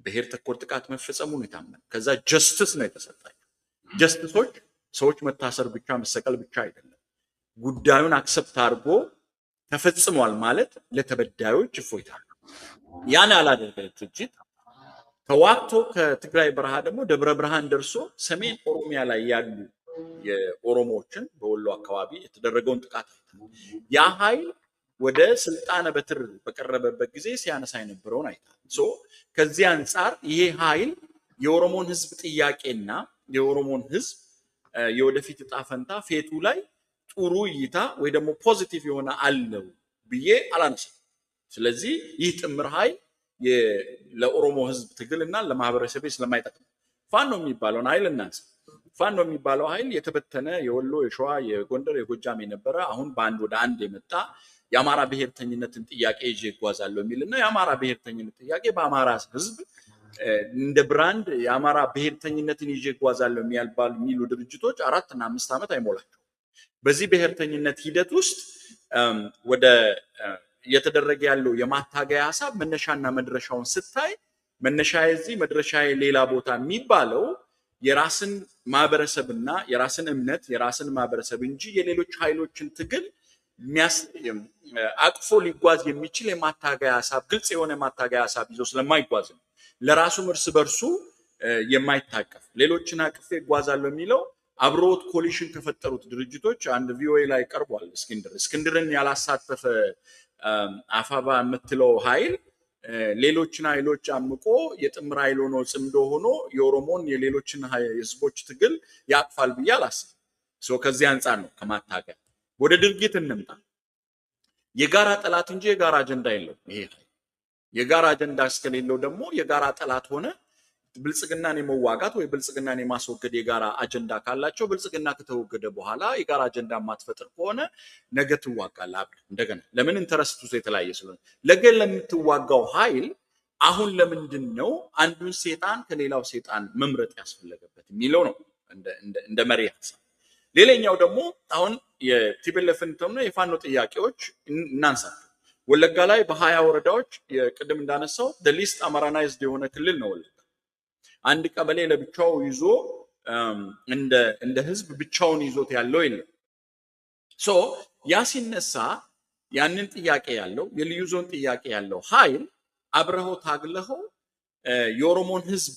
ብሔር ተኮር ጥቃት መፈጸሙን የታመነ ከዛ ጀስቲስ ነው የተሰጣቸው። ጀስቲሶች ሰዎች መታሰር ብቻ መሰቀል ብቻ አይደለም፣ ጉዳዩን አክሰፕት አድርጎ ተፈጽሟል ማለት ለተበዳዮች እፎይታ ነው። ያን ያላደረገ ድርጅት ተዋክቶ ከትግራይ በረሃ ደግሞ ደብረ ብርሃን ደርሶ ሰሜን ኦሮሚያ ላይ ያሉ የኦሮሞዎችን በወሎ አካባቢ የተደረገውን ጥቃት ያ ኃይል ወደ ስልጣነ በትር በቀረበበት ጊዜ ሲያነሳ የነበረውን አይታል። ከዚህ አንጻር ይሄ ኃይል የኦሮሞን ህዝብ ጥያቄና የኦሮሞን ህዝብ የወደፊት ዕጣ ፈንታ ፌቱ ላይ ጥሩ እይታ ወይ ደግሞ ፖዚቲቭ የሆነ አለው ብዬ አላነሳም። ስለዚህ ይህ ጥምር ኃይል ለኦሮሞ ህዝብ ትግልና ለማህበረሰብ ስለማይጠቅም ፋኖ የሚባለውን ኃይል እናንሳ። ፋኖ የሚባለው ኃይል የተበተነ የወሎ፣ የሸዋ፣ የጎንደር፣ የጎጃም የነበረ አሁን በአንድ ወደ አንድ የመጣ የአማራ ብሔርተኝነትን ጥያቄ ይዤ ይጓዛለሁ የሚልና የአማራ ብሔርተኝነት ጥያቄ በአማራ ህዝብ እንደ ብራንድ የአማራ ብሔርተኝነትን ይዤ ይጓዛለሁ የሚሉ ድርጅቶች 4 እና 5 ዓመት አይሞላቸው። በዚህ ብሔርተኝነት ሂደት ውስጥ ወደ እየተደረገ ያለው የማታገያ ሐሳብ መነሻና መድረሻውን ስታይ መነሻዬ እዚህ መድረሻዬ ሌላ ቦታ የሚባለው የራስን ማህበረሰብና የራስን እምነት የራስን ማህበረሰብ እንጂ የሌሎች ኃይሎችን ትግል አቅፎ ሊጓዝ የሚችል የማታገያ ሐሳብ ግልጽ የሆነ የማታገያ ሐሳብ ይዞ ስለማይጓዝ ነው። ለራሱም እርስ በርሱ የማይታቀፍ ሌሎችን አቅፌ ይጓዛለሁ የሚለው አብሮት ኮሊሽን ከፈጠሩት ድርጅቶች አንድ ቪኦኤ ላይ ቀርቧል። እስክንድርን ያላሳተፈ አፋባ የምትለው ኃይል ሌሎችን ኃይሎች አምቆ የጥምር ኃይል ሆኖ ጽምዶ ሆኖ የኦሮሞን የሌሎችን ህዝቦች ትግል ያቅፋል ብዬ አላስብም። ከዚህ አንጻር ነው ከማታገያ ወደ ድርጊት እንምጣ። የጋራ ጠላት እንጂ የጋራ አጀንዳ የለው። ይሄ የጋራ አጀንዳ እስከሌለው ደግሞ የጋራ ጠላት ሆነ ብልጽግናን የመዋጋት ወይ ብልጽግናን የማስወገድ የጋራ አጀንዳ ካላቸው ብልጽግና ከተወገደ በኋላ የጋራ አጀንዳ ማትፈጥር ከሆነ ነገ ትዋጋለህ አብረህ እንደገና። ለምን ኢንተረስቱ የተለያየ ስለሆነ ለገ ለምትዋጋው ኃይል አሁን ለምንድን ነው አንዱን ሴጣን ከሌላው ሴጣን መምረጥ ያስፈልገበት የሚለው ነው እንደ መሪ ሐሳብ። ሌላኛው ደግሞ አሁን የቲፒኤልኤፍን ተምነ የፋኖ ጥያቄዎች እናንሳቸው። ወለጋ ላይ በ20 ወረዳዎች ቅድም እንዳነሳው ሊስት አማራናይዝድ የሆነ ክልል ነው ወለጋ። አንድ ቀበሌ ለብቻው ይዞ እንደ ህዝብ ብቻውን ይዞት ያለው የለም። ያ ሲነሳ ያንን ጥያቄ ያለው የልዩ ዞን ጥያቄ ያለው ኃይል አብረኸው ታግለኸው የኦሮሞን ህዝብ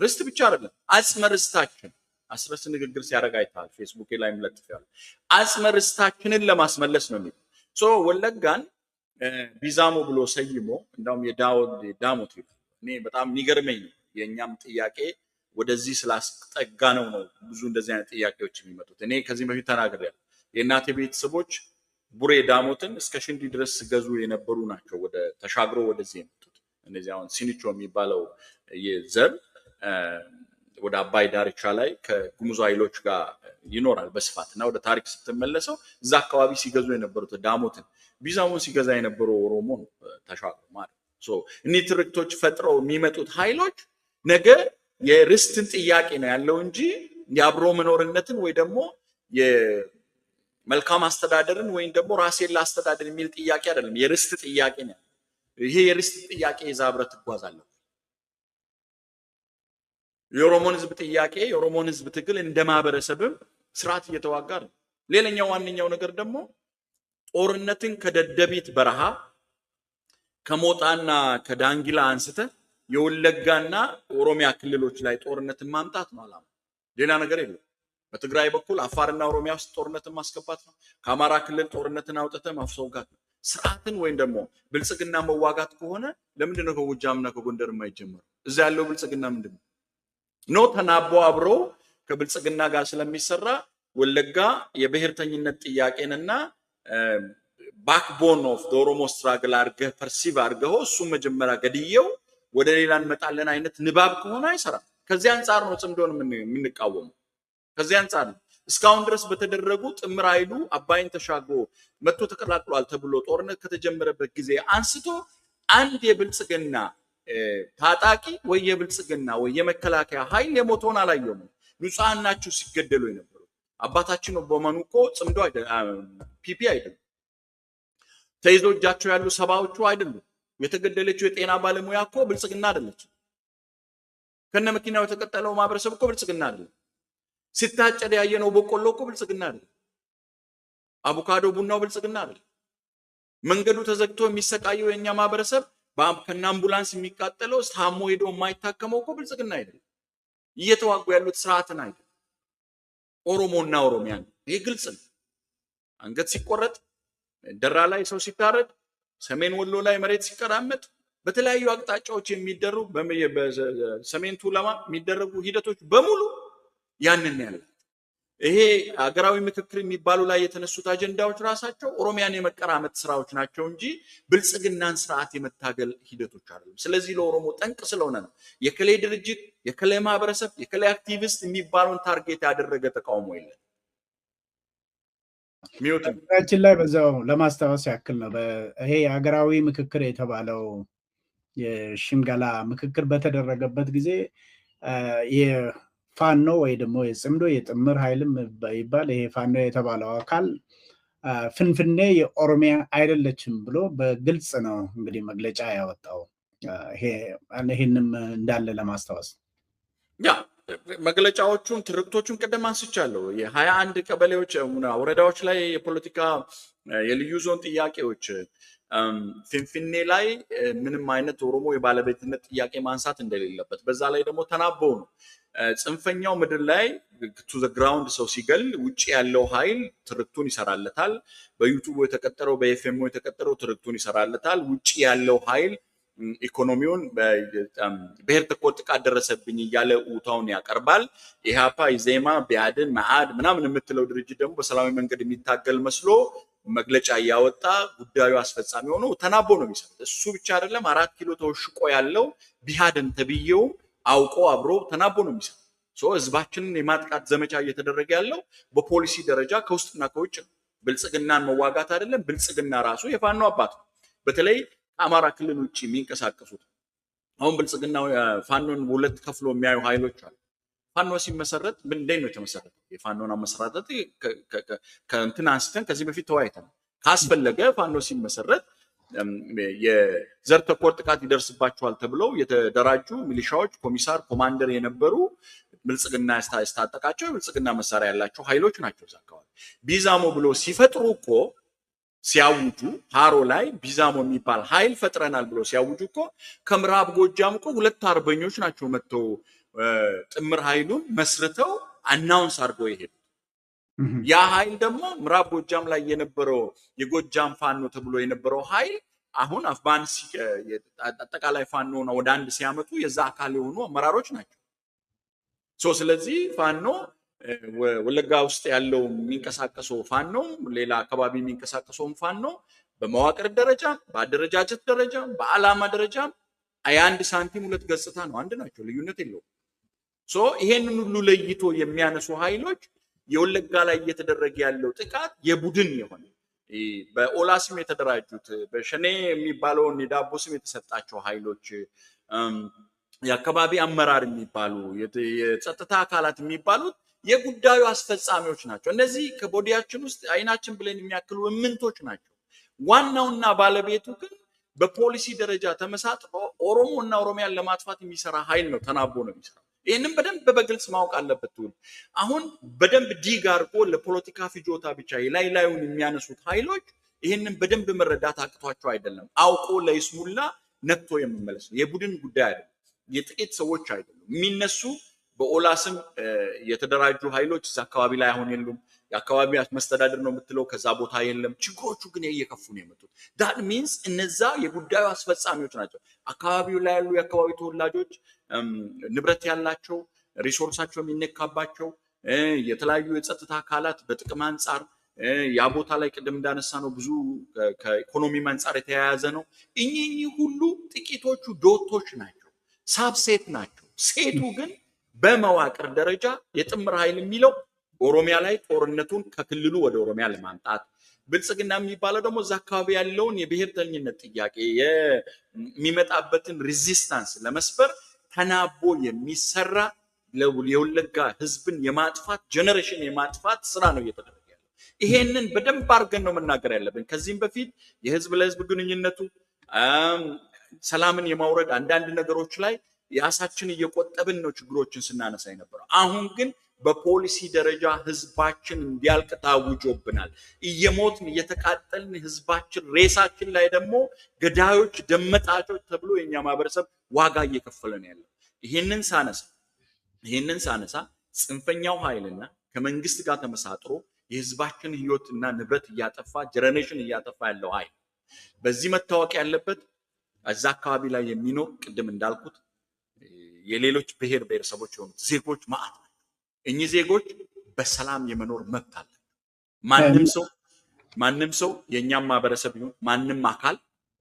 ርስት ብቻ አይደለም አጽመ ርስታችን አስረስ ንግግር ሲያደርግ አይተሃል። ፌስቡክ ላይ ምለጥፍ ያለው አጽመ ርስታችንን ለማስመለስ ነው የሚል ወለጋን ቢዛሞ ብሎ ሰይሞ እንደውም የዳሞት እኔ በጣም የሚገርመኝ ነው። የኛም ጥያቄ ወደዚህ ስላስጠጋ ነው ብዙ እንደዚህ አይነት ጥያቄዎች የሚመጡት። እኔ ከዚህ በፊት ተናግሬያለሁ። የእናቴ ቤተሰቦች ቡሬ ዳሞትን እስከ ሽንዲ ድረስ ገዙ የነበሩ ናቸው። ወደ ተሻግሮ ወደዚህ የመጡት እነዚህ አሁን ሲኒቾ የሚባለው የዘር ወደ አባይ ዳርቻ ላይ ከጉሙዝ ኃይሎች ጋር ይኖራል በስፋትና ወደ ታሪክ ስትመለሰው እዛ አካባቢ ሲገዙ የነበሩት ዳሞትን ቢዛሞን ሲገዛ የነበረው ኦሮሞ ተሻግሮ ማለት ነው። እኒህ ትርክቶች ፈጥረው የሚመጡት ኃይሎች ነገ የርስትን ጥያቄ ነው ያለው እንጂ የአብሮ መኖርነትን ወይ ደግሞ የመልካም አስተዳደርን ወይም ደግሞ ራሴን ላስተዳደር የሚል ጥያቄ አይደለም። የርስት ጥያቄ ነው። ይሄ የርስት ጥያቄ ይዛ አብረህ ትጓዛለህ። የኦሮሞን ህዝብ ጥያቄ የኦሮሞን ህዝብ ትግል እንደ ማህበረሰብም ስርዓት እየተዋጋ ነው። ሌላኛው ዋነኛው ነገር ደግሞ ጦርነትን ከደደቢት በረሃ ከሞጣና ከዳንጊላ አንስተ የወለጋና ኦሮሚያ ክልሎች ላይ ጦርነትን ማምጣት ነው አላማ። ሌላ ነገር የለም። በትግራይ በኩል አፋርና ኦሮሚያ ውስጥ ጦርነትን ማስገባት ነው። ከአማራ ክልል ጦርነትን አውጥተህ ማስወጋት ነው። ስርዓትን ወይም ደግሞ ብልጽግና መዋጋት ከሆነ ለምንድን ነው ከጎጃምና ከጎንደር የማይጀመረው? እዛ ያለው ብልጽግና ምንድን ነው? ኖ ተናቦ አብሮ ከብልጽግና ጋር ስለሚሰራ ወለጋ የብሔርተኝነት ጥያቄንና ባክቦን ኦፍ ኦሮሞ ስትራግል አድርገህ ፐርሲቭ አድርገው እሱም መጀመሪያ ገድየው ወደ ሌላ እንመጣለን አይነት ንባብ ከሆነ አይሰራም። ከዚህ አንጻር ነው ጽምዶን የምንቃወመው። ከዚህ አንጻር ነው እስካሁን ድረስ በተደረጉ ጥምር ኃይሉ አባይን ተሻግሮ መጥቶ ተቀላቅሏል ተብሎ ጦርነት ከተጀመረበት ጊዜ አንስቶ አንድ የብልጽግና ታጣቂ ወይ የብልጽግና ወይ የመከላከያ ኃይል የሞተውን አላየውም። ንጹሃን ናቸው ሲገደሉ የነበሩ። አባታችን በመኑ እኮ ጽምዶ ፒፒ አይደለም። ተይዞ እጃቸው ያሉ ሰባዎቹ አይደሉም። የተገደለችው የጤና ባለሙያ እኮ ብልጽግና አይደለችም። ከነ መኪናው የተቀጠለው ማህበረሰብ እኮ ብልጽግና አይደለም። ሲታጨድ ያየነው በቆሎ እኮ ብልጽግና አይደለም። አቮካዶ ቡናው ብልጽግና አይደለም። መንገዱ ተዘግቶ የሚሰቃየው የኛ ማህበረሰብ ከነ አምቡላንስ የሚቃጠለው ታሞ ሄዶ የማይታከመው እኮ ብልጽግና አይደለም። እየተዋጉ ያሉት ስርዓትን አይደለም፣ ኦሮሞና ኦሮሚያን። ይሄ ግልጽ ነው። አንገት ሲቆረጥ፣ ደራ ላይ ሰው ሲታረድ፣ ሰሜን ወሎ ላይ መሬት ሲቀራመጥ፣ በተለያዩ አቅጣጫዎች የሚደረጉ በሰሜን ቱለማ የሚደረጉ ሂደቶች በሙሉ ያንን ያለ ይሄ ሀገራዊ ምክክር የሚባሉ ላይ የተነሱት አጀንዳዎች ራሳቸው ኦሮሚያን የመቀራመጥ ስራዎች ናቸው እንጂ ብልጽግናን ስርዓት የመታገል ሂደቶች አይደሉም። ስለዚህ ለኦሮሞ ጠንቅ ስለሆነ ነው የከሌ ድርጅት፣ የከሌ ማህበረሰብ፣ የከሌ አክቲቪስት የሚባለውን ታርጌት ያደረገ ተቃውሞ የለም። ሚውታችን ላይ በዛው ለማስታወስ ያክል ነው ይሄ ሀገራዊ ምክክር የተባለው የሽምገላ ምክክር በተደረገበት ጊዜ ፋኖ ወይ ደግሞ የጽምዶ የጥምር ኃይልም ይባል ይሄ ፋኖ የተባለው አካል ፍንፍኔ የኦሮሚያ አይደለችም ብሎ በግልጽ ነው እንግዲህ መግለጫ ያወጣው። ይሄንም እንዳለ ለማስታወስ ያ መግለጫዎቹን ትርክቶቹን ቀደም አንስቻለሁ። የ21 ቀበሌዎች ወረዳዎች ላይ የፖለቲካ የልዩ ዞን ጥያቄዎች ፍንፍኔ ላይ ምንም አይነት ኦሮሞ የባለቤትነት ጥያቄ ማንሳት እንደሌለበት፣ በዛ ላይ ደግሞ ተናበው ነው ጽንፈኛው ምድር ላይ ቱ ዘ ግራውንድ ሰው ሲገል ውጪ ያለው ኃይል ትርክቱን ይሰራለታል። በዩቲዩብ የተቀጠረው በኤፍኤም የተቀጠረው ትርክቱን ይሰራለታል። ውጪ ያለው ኃይል ኢኮኖሚውን ብሔር ተኮር ጥቃት ደረሰብኝ እያለ ኡታውን ያቀርባል። ኢሃፓ፣ ኢዜማ፣ ቢያድን፣ መዓድ ምናምን የምትለው ድርጅት ደግሞ በሰላማዊ መንገድ የሚታገል መስሎ መግለጫ እያወጣ ጉዳዩ አስፈጻሚ ሆኖ ተናቦ ነው የሚሰሩት። እሱ ብቻ አይደለም 4 ኪሎ ተወሽቆ ያለው ቢሃድን ተብዬው አውቆ አብሮ ተናቦ ነው የሚሰሩት። ህዝባችንን የማጥቃት ዘመቻ እየተደረገ ያለው በፖሊሲ ደረጃ ከውስጥና ከውጭ ነው። ብልጽግናን መዋጋት አይደለም። ብልጽግና ራሱ የፋኖ አባት ነው። በተለይ ከአማራ ክልል ውጭ የሚንቀሳቀሱት አሁን ብልጽግና ፋኖን ሁለት ከፍሎ የሚያዩ ኃይሎች አሉ። ፋኖ ሲመሰረት እንዴት ነው የተመሰረተው? የፋኖን አመሰራረት ከእንትን አንስተን ከዚህ በፊት ተወያይተናል። ካስፈለገ ፋኖ ሲመሰረት የዘር ተኮር ጥቃት ይደርስባቸዋል ተብለው የተደራጁ ሚሊሻዎች፣ ኮሚሳር፣ ኮማንደር የነበሩ ብልጽግና ያስታጠቃቸው የብልጽግና መሳሪያ ያላቸው ኃይሎች ናቸው። እዛ አካባቢ ቢዛሞ ብሎ ሲፈጥሩ እኮ ሲያውጁ ሃሮ ላይ ቢዛሞ የሚባል ኃይል ፈጥረናል ብሎ ሲያውጁ እኮ ከምዕራብ ጎጃም እኮ 2 አርበኞች ናቸው መጥተው ጥምር ኃይሉን መስርተው አናውንስ አድርገው ይሄዱ። ያ ኃይል ደግሞ ምዕራብ ጎጃም ላይ የነበረው የጎጃም ፋኖ ተብሎ የነበረው ኃይል አሁን አፍባንስ አጠቃላይ ፋኖ ነው ወደ አንድ ሲያመጡ የዛ አካል የሆኑ አመራሮች ናቸው። ስለዚህ ፋኖ ወለጋ ውስጥ ያለው የሚንቀሳቀሰው ፋኖ ሌላ አካባቢ የሚንቀሳቀሰው ፋኖ በመዋቅር ደረጃ፣ በአደረጃጀት ደረጃ፣ በዓላማ ደረጃ የአንድ ሳንቲም 2 ገጽታ ነው። አንድ ናቸው፣ ልዩነት የለውም። ይሄንን ሁሉ ለይቶ የሚያነሱ ኃይሎች የወለጋ ላይ እየተደረገ ያለው ጥቃት የቡድን የሆነ በኦላ ስም የተደራጁት በሸኔ የሚባለውን የዳቦ ስም የተሰጣቸው ኃይሎች የአካባቢ አመራር የሚባሉ የጸጥታ አካላት የሚባሉት የጉዳዩ አስፈጻሚዎች ናቸው። እነዚህ ከቦዲያችን ውስጥ አይናችን ብለን የሚያክሉ እምንቶች ናቸው። ዋናውና ባለቤቱ ግን በፖሊሲ ደረጃ ተመሳጥሮ ኦሮሞና ኦሮሚያን ለማጥፋት የሚሰራ ኃይል ነው። ተናቦ ነው የሚሰራው። ይህንን በደንብ በግልጽ ማወቅ አለበት። አሁን በደንብ ዲግ አድርጎ ለፖለቲካ ፍጆታ ብቻ ላይ ላዩን የሚያነሱት ኃይሎች ይህንን በደንብ መረዳት አቅቷቸው አይደለም። አውቆ ለይስሙላ ነክቶ የሚመለስ ነው። የቡድን ጉዳይ አይደለም። የጥቂት ሰዎች አይደለም። የሚነሱ በኦላ ስም የተደራጁ ኃይሎች እዛ አካባቢ ላይ አሁን የሉም። የአካባቢ መስተዳድር ነው የምትለው ከዛ ቦታ የለም። ችግሮቹ ግን እየከፉ ነው የመጡት። ዳት ሚንስ እነዛ የጉዳዩ አስፈጻሚዎች ናቸው። አካባቢው ላይ ያሉ የአካባቢ ተወላጆች ንብረት ያላቸው ሪሶርሳቸው የሚነካባቸው የተለያዩ የጸጥታ አካላት በጥቅም አንጻር ያ ቦታ ላይ ቅድም እንዳነሳ ነው ብዙ ከኢኮኖሚ አንጻር የተያያዘ ነው። እኚህ ሁሉ ጥቂቶቹ ዶቶች ናቸው፣ ሳብሴት ናቸው። ሴቱ ግን በመዋቅር ደረጃ የጥምር ኃይል የሚለው ኦሮሚያ ላይ ጦርነቱን ከክልሉ ወደ ኦሮሚያ ለማምጣት ብልጽግና የሚባለው ደግሞ እዛ አካባቢ ያለውን የብሔርተኝነት ጥያቄ የሚመጣበትን ሬዚስታንስ ለመስበር ተናቦ የሚሰራ የወለጋ ህዝብን የማጥፋት ጀነሬሽን የማጥፋት ስራ ነው እየተደረገ ያለው። ይሄንን በደንብ አድርገን ነው መናገር ያለብን። ከዚህም በፊት የህዝብ ለህዝብ ግንኙነቱ ሰላምን የማውረድ አንዳንድ ነገሮች ላይ የራሳችን እየቆጠብን ነው ችግሮችን ስናነሳ የነበረው። አሁን ግን በፖሊሲ ደረጃ ህዝባችን እንዲያልቅ ታውጆብናል። እየሞትን እየተቃጠልን ህዝባችን ሬሳችን ላይ ደግሞ ገዳዮች ደመጣጮች ተብሎ የኛ ማህበረሰብ ዋጋ እየከፈለ ነው ያለው። ይህንን ሳነሳ ጽንፈኛው ኃይልና ከመንግስት ጋር ተመሳጥሮ የህዝባችን ህይወትና ንብረት እያጠፋ ጀነሬሽን እያጠፋ ያለው ኃይል በዚህ መታወቅ ያለበት እዛ አካባቢ ላይ የሚኖር ቅድም እንዳልኩት የሌሎች ብሔር ብሔረሰቦች የሆኑት ዜጎች ማለት ነው። እኚህ ዜጎች በሰላም የመኖር መብት አለ። ማንም ሰው የኛም ማህበረሰብ ይሁን ማንም አካል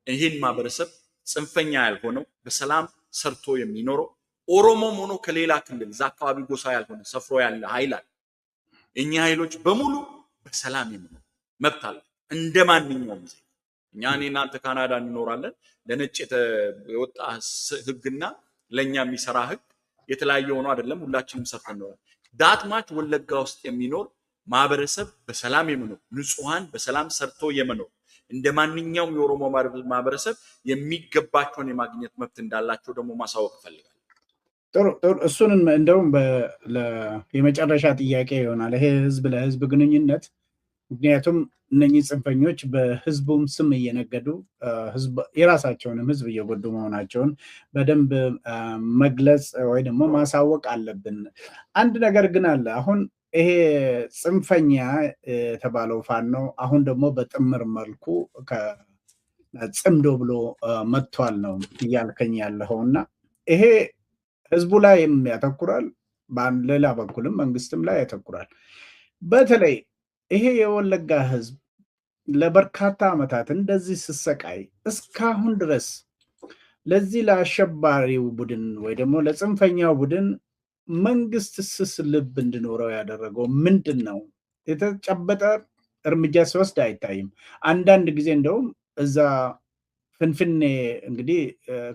ይህን ማህበረሰብ ጽንፈኛ ያልሆነው በሰላም ሰርቶ የሚኖረው ኦሮሞም ሆኖ ከሌላ ክልል እዛ አካባቢ ጎሳ ያልሆነ ሰፍሮ ያለ ኃይል አለ። እኚህ ኃይሎች በሙሉ በሰላም የመኖር መብት አለ እንደ ማንኛውም ዜጋ። እኛ እናንተ ካናዳ እንኖራለን። ለነጭ የወጣ ህግና ለኛ የሚሰራ ህግ የተለያየ ሆኖ አይደለም፣ ሁላችንም ሰርተን ነው። ዳትማች ወለጋ ውስጥ የሚኖር ማህበረሰብ በሰላም የመኖር ንጹሃን በሰላም ሰርቶ የመኖር እንደ ማንኛውም የኦሮሞ ማህበረሰብ የሚገባቸውን የማግኘት መብት እንዳላቸው ደግሞ ማሳወቅ ፈልጋለሁ። ጥሩ እሱንም እንደውም የመጨረሻ ጥያቄ ይሆናል ይሄ ህዝብ ለህዝብ ግንኙነት። ምክንያቱም እነኚህ ጽንፈኞች በህዝቡም ስም እየነገዱ የራሳቸውንም ህዝብ እየጎዱ መሆናቸውን በደንብ መግለጽ ወይ ደግሞ ማሳወቅ አለብን። አንድ ነገር ግን አለ። አሁን ይሄ ጽንፈኛ የተባለው ፋኖ አሁን ደግሞ በጥምር መልኩ ጽምዶ ብሎ መጥቷል ነው እያልከኝ ያለኸው እና ይሄ ህዝቡ ላይም ያተኩራል፣ በሌላ በኩልም መንግስትም ላይ ያተኩራል። በተለይ ይሄ የወለጋ ህዝብ ለበርካታ ዓመታት እንደዚህ ስሰቃይ እስካሁን ድረስ ለዚህ ለአሸባሪው ቡድን ወይ ደግሞ ለጽንፈኛው ቡድን መንግስት ስስ ልብ እንዲኖረው ያደረገው ምንድን ነው? የተጨበጠ እርምጃ ሲወስድ አይታይም። አንዳንድ ጊዜ እንደውም እዛ ፍንፍኔ እንግዲህ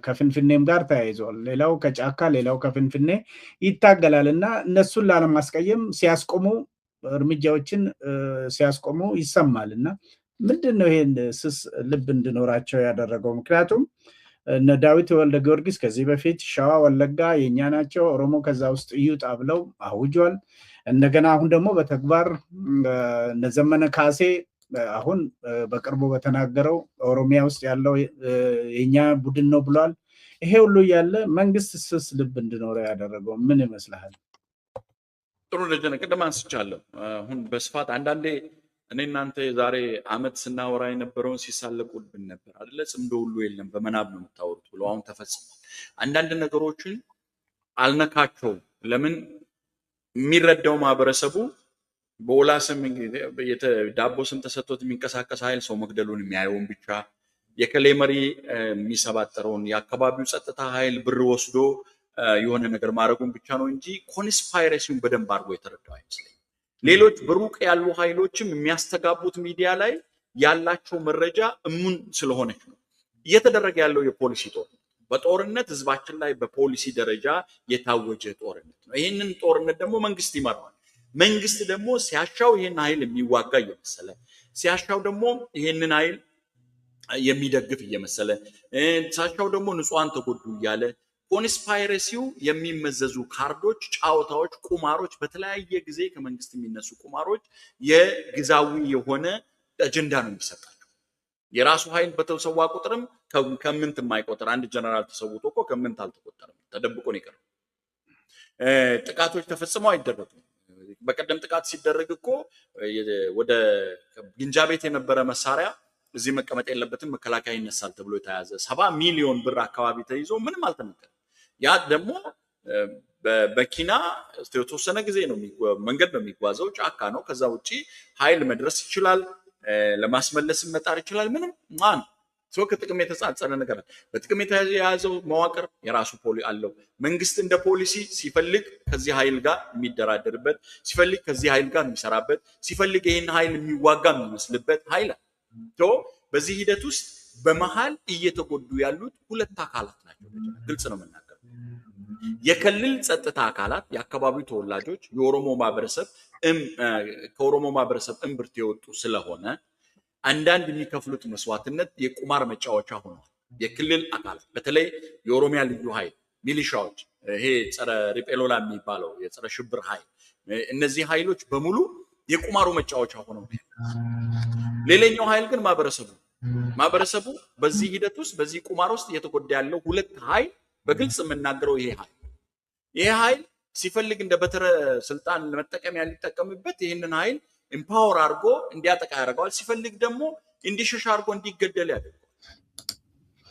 ከፍንፍኔም ጋር ተያይዟል። ሌላው ከጫካ ሌላው ከፍንፍኔ ይታገላል እና እነሱን ላለማስቀየም ሲያስቆሙ እርምጃዎችን ሲያስቆሙ ይሰማል። እና ምንድን ነው ይሄን ስስ ልብ እንዲኖራቸው ያደረገው? ምክንያቱም እነ ዳዊት ወልደ ጊዮርጊስ ከዚህ በፊት ሸዋ ወለጋ የኛ ናቸው ኦሮሞ ከዛ ውስጥ ይውጣ ብለው አውጇል። እንደገና አሁን ደግሞ በተግባር እነ ዘመነ ካሴ አሁን በቅርቡ በተናገረው ኦሮሚያ ውስጥ ያለው የኛ ቡድን ነው ብሏል። ይሄ ሁሉ ያለ መንግስት ስስ ልብ እንዲኖረው ያደረገው ምን ይመስልሃል? ጥሩ ልጅነ ቅድም አንስቻለሁ። አሁን በስፋት አንዳንዴ እኔ እናንተ የዛሬ አመት ስናወራ የነበረውን ሲሳለቁብን ነበር አይደለ? ጽምዶ ሁሉ የለም በመናብ ነው የምታወሩት ብሎ አሁን ተፈጽሟል። አንዳንድ ነገሮችን አልነካቸውም። ለምን የሚረዳው ማህበረሰቡ በኦላ ስም ዳቦ ስም ተሰጥቶት የሚንቀሳቀስ ኃይል ሰው መግደሉን የሚያየውን ብቻ የከሌ መሪ የሚሰባጠረውን የአካባቢው ጸጥታ ኃይል ብር ወስዶ የሆነ ነገር ማድረጉን ብቻ ነው እንጂ ኮንስፓይሬሲውን በደንብ አድርጎ የተረዳው አይመስለኝም። ሌሎች በሩቅ ያሉ ኃይሎችም የሚያስተጋቡት ሚዲያ ላይ ያላቸው መረጃ እሙን ስለሆነች ነው። እየተደረገ ያለው የፖሊሲ ጦርነት በጦርነት ህዝባችን ላይ በፖሊሲ ደረጃ የታወጀ ጦርነት ነው። ይህንን ጦርነት ደግሞ መንግስት ይመራዋል። መንግስት ደግሞ ሲያሻው ይህን ኃይል የሚዋጋ እየመሰለ ሲያሻው ደግሞ ይህንን ኃይል የሚደግፍ እየመሰለ ሲያሻው ደግሞ ንጹሃን ተጎዱ እያለ ኮንስፓይረሲው የሚመዘዙ ካርዶች፣ ጫዋታዎች፣ ቁማሮች በተለያየ ጊዜ ከመንግስት የሚነሱ ቁማሮች የግዛዊ የሆነ አጀንዳ ነው የሚሰጣቸው። የራሱ ኃይል በተሰዋ ቁጥርም ከምንት የማይቆጠር አንድ ጀነራል ተሰውቶ እኮ ከምንት አልተቆጠረም፣ ተደብቆ ነው የቀረው። ጥቃቶች ተፈጽመው አይደረጉም። በቀደም ጥቃት ሲደረግ እኮ ወደ ግንጃ ቤት የነበረ መሳሪያ እዚህ መቀመጥ የለበትም መከላከያ ይነሳል ተብሎ የተያዘ 70 ሚሊዮን ብር አካባቢ ተይዞ ምንም አልተነገረም። ያ ደግሞ በመኪና የተወሰነ ጊዜ ነው መንገድ ነው የሚጓዘው፣ ጫካ ነው። ከዛ ውጪ ኃይል መድረስ ይችላል፣ ለማስመለስ መጣር ይችላል። ምንም ማን ሰው ከጥቅም የተጻጸረ ነገር በጥቅም የተያዘው መዋቅር የራሱ ፖሊሲ አለው። መንግስት እንደ ፖሊሲ ሲፈልግ ከዚህ ኃይል ጋር የሚደራደርበት፣ ሲፈልግ ከዚህ ኃይል ጋር የሚሰራበት፣ ሲፈልግ ይሄን ኃይል የሚዋጋ የሚመስልበት ኃይል ነው። በዚህ ሂደት ውስጥ በመሃል እየተጎዱ ያሉት ሁለት አካላት ናቸው። ግልጽ ነው መናገር። የክልል ጸጥታ አካላት፣ የአካባቢው ተወላጆች፣ የኦሮሞ ማህበረሰብ ከኦሮሞ ማህበረሰብ እምብርት የወጡ ስለሆነ አንዳንድ የሚከፍሉት መስዋዕትነት የቁማር መጫወቻ ሆኗል። የክልል አካላት በተለይ የኦሮሚያ ልዩ ኃይል ሚሊሻዎች፣ ይሄ ጸረ ሪጴሎላ የሚባለው የጸረ ሽብር ኃይል፣ እነዚህ ኃይሎች በሙሉ የቁማሩ መጫወቻ ሆነው፣ ሌላኛው ኃይል ግን ማህበረሰቡ በዚህ ሂደት ውስጥ በዚህ ቁማር ውስጥ እየተጎዳ ያለው ሁለት ኃይል በግልጽ የምናገረው ይሄ ኃይል ሲፈልግ እንደ በትረ ስልጣን ለመጠቀሚያ ሊጠቀምበት ይህንን ኃይል ኢምፓወር አድርጎ እንዲያጠቃ ያደርገዋል። ሲፈልግ ደግሞ እንዲሸሽ አድርጎ እንዲገደል ያደርገዋል።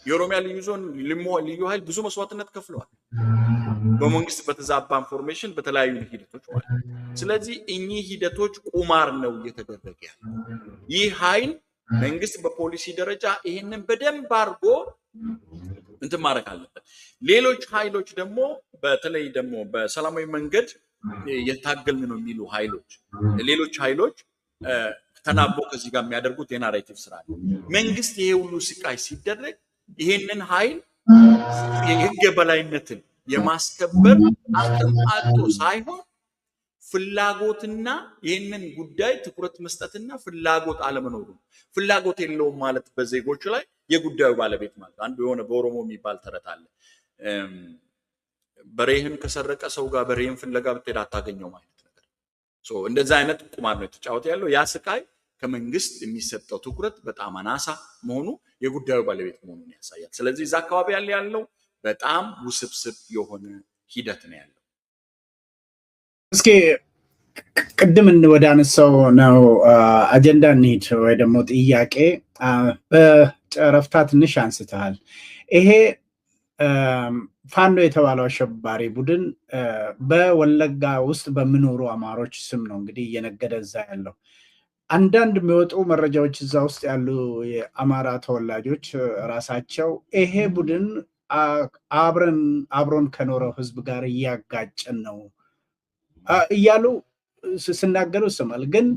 የኦሮሚያ ልዩ ዞን ልዩ ኃይል ብዙ መስዋዕትነት ከፍለዋል፣ በመንግስት በተዛባ ኢንፎርሜሽን በተለያዩ ሂደቶች ማለት። ስለዚህ እኚህ ሂደቶች ቁማር ነው እየተደረገ ያለው። ይህ ኃይል መንግስት በፖሊሲ ደረጃ ይሄንን በደንብ አድርጎ እንትን ማድረግ አለበት። ሌሎች ኃይሎች ደግሞ በተለይ ደግሞ በሰላማዊ መንገድ የታገልን ነው የሚሉ ኃይሎች፣ ሌሎች ኃይሎች ተናቦ ከዚህ ጋር የሚያደርጉት የናሬቲቭ ስራ ነው። መንግስት ይሄ ሁሉ ስቃይ ሲደረግ ይሄንን ኃይል የህግ የበላይነትን የማስከበር አቅም አጥቶ ሳይሆን ፍላጎትና ይህንን ጉዳይ ትኩረት መስጠትና ፍላጎት አለመኖሩ። ፍላጎት የለውም ማለት በዜጎች ላይ የጉዳዩ ባለቤት ማለት አንዱ የሆነ በኦሮሞ የሚባል ተረት አለ። በሬህን ከሰረቀ ሰው ጋር በሬህን ፍለጋ ብትሄድ አታገኘው ማለት ነገር። እንደዛ አይነት ቁማር ነው የተጫወተ ያለው። ያ ስቃይ ከመንግስት የሚሰጠው ትኩረት በጣም አናሳ መሆኑ የጉዳዩ ባለቤት መሆኑን ያሳያል። ስለዚህ እዛ አካባቢ ያለው በጣም ውስብስብ የሆነ ሂደት ነው ያለው። እስኪ ቅድም ወደ አነሳው ነው አጀንዳ እንሂድ፣ ወይ ደግሞ ጥያቄ በጨረፍታ ትንሽ አንስተሃል። ይሄ ፋኖ የተባለው አሸባሪ ቡድን በወለጋ ውስጥ በሚኖሩ አማሮች ስም ነው እንግዲህ እየነገደ እዛ ያለው። አንዳንድ የሚወጡ መረጃዎች እዛ ውስጥ ያሉ የአማራ ተወላጆች ራሳቸው ይሄ ቡድን አብሮን ከኖረው ህዝብ ጋር እያጋጨን ነው እያሉ ስናገሩ ይሰማል። ግን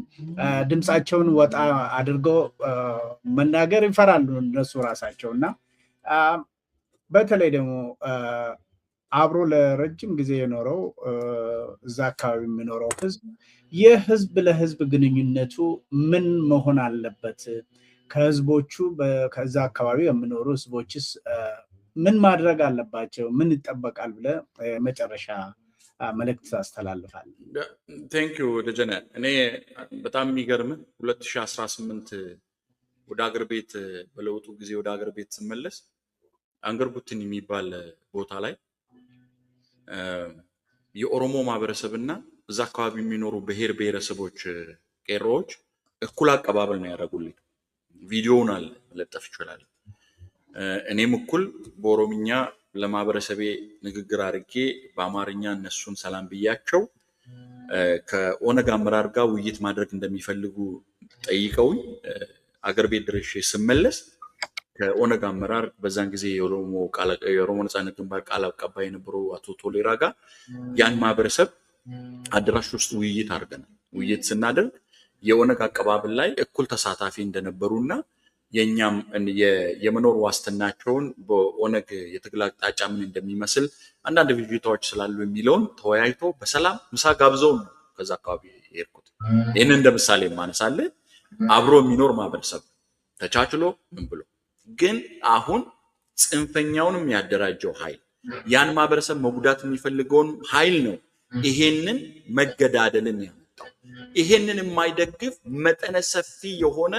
ድምፃቸውን ወጣ አድርገው መናገር ይፈራሉ እነሱ ራሳቸው። እና በተለይ ደግሞ አብሮ ለረጅም ጊዜ የኖረው እዛ አካባቢ የሚኖረው ህዝብ የህዝብ ለህዝብ ግንኙነቱ ምን መሆን አለበት? ከህዝቦቹ ከዛ አካባቢ የሚኖሩ ህዝቦችስ ምን ማድረግ አለባቸው? ምን ይጠበቃል ብለህ መጨረሻ መልእክት አስተላልፋል? ቴንክ ዩ ደጀነ። እኔ በጣም የሚገርም 2018 ወደ አገር ቤት በለውጡ ጊዜ ወደ አገር ቤት ስመለስ አንገርጉትን የሚባል ቦታ ላይ የኦሮሞ ማህበረሰብና እዛ አካባቢ የሚኖሩ ብሔር ብሔረሰቦች ቄሮዎች እኩል አቀባበል ነው ያደረጉልኝ። ቪዲዮውን አለ መለጠፍ ይችላል። እኔም እኩል በኦሮምኛ ለማህበረሰቤ ንግግር አድርጌ በአማርኛ እነሱን ሰላም ብያቸው ከኦነግ አመራር ጋር ውይይት ማድረግ እንደሚፈልጉ ጠይቀውኝ አገር ቤት ድረሽ ስመለስ ከኦነግ አመራር በዛን ጊዜ የኦሮሞ ነጻነት ግንባር ቃል አቀባይ የነበሩ አቶ ቶሌራ ጋር ያን ማህበረሰብ አዳራሽ ውስጥ ውይይት አድርገናል። ውይይት ስናደርግ የኦነግ አቀባበል ላይ እኩል ተሳታፊ እንደነበሩና የኛም የመኖር ዋስትናቸውን በኦነግ የትግል አቅጣጫ ምን እንደሚመስል አንዳንድ ቪዲዮዎች ስላሉ የሚለውን ተወያይቶ በሰላም ምሳ ጋብዘው ነው ከዛ አካባቢ የሄድኩት። ይህንን እንደ ምሳሌ ማነሳለ አብሮ የሚኖር ማህበረሰብ ተቻችሎ ምን ብሎ ግን አሁን ጽንፈኛውንም ያደራጀው ኃይል ያን ማህበረሰብ መጉዳት የሚፈልገውን ኃይል ነው ይሄንን መገዳደልን ያመጣው። ይሄንን የማይደግፍ መጠነ ሰፊ የሆነ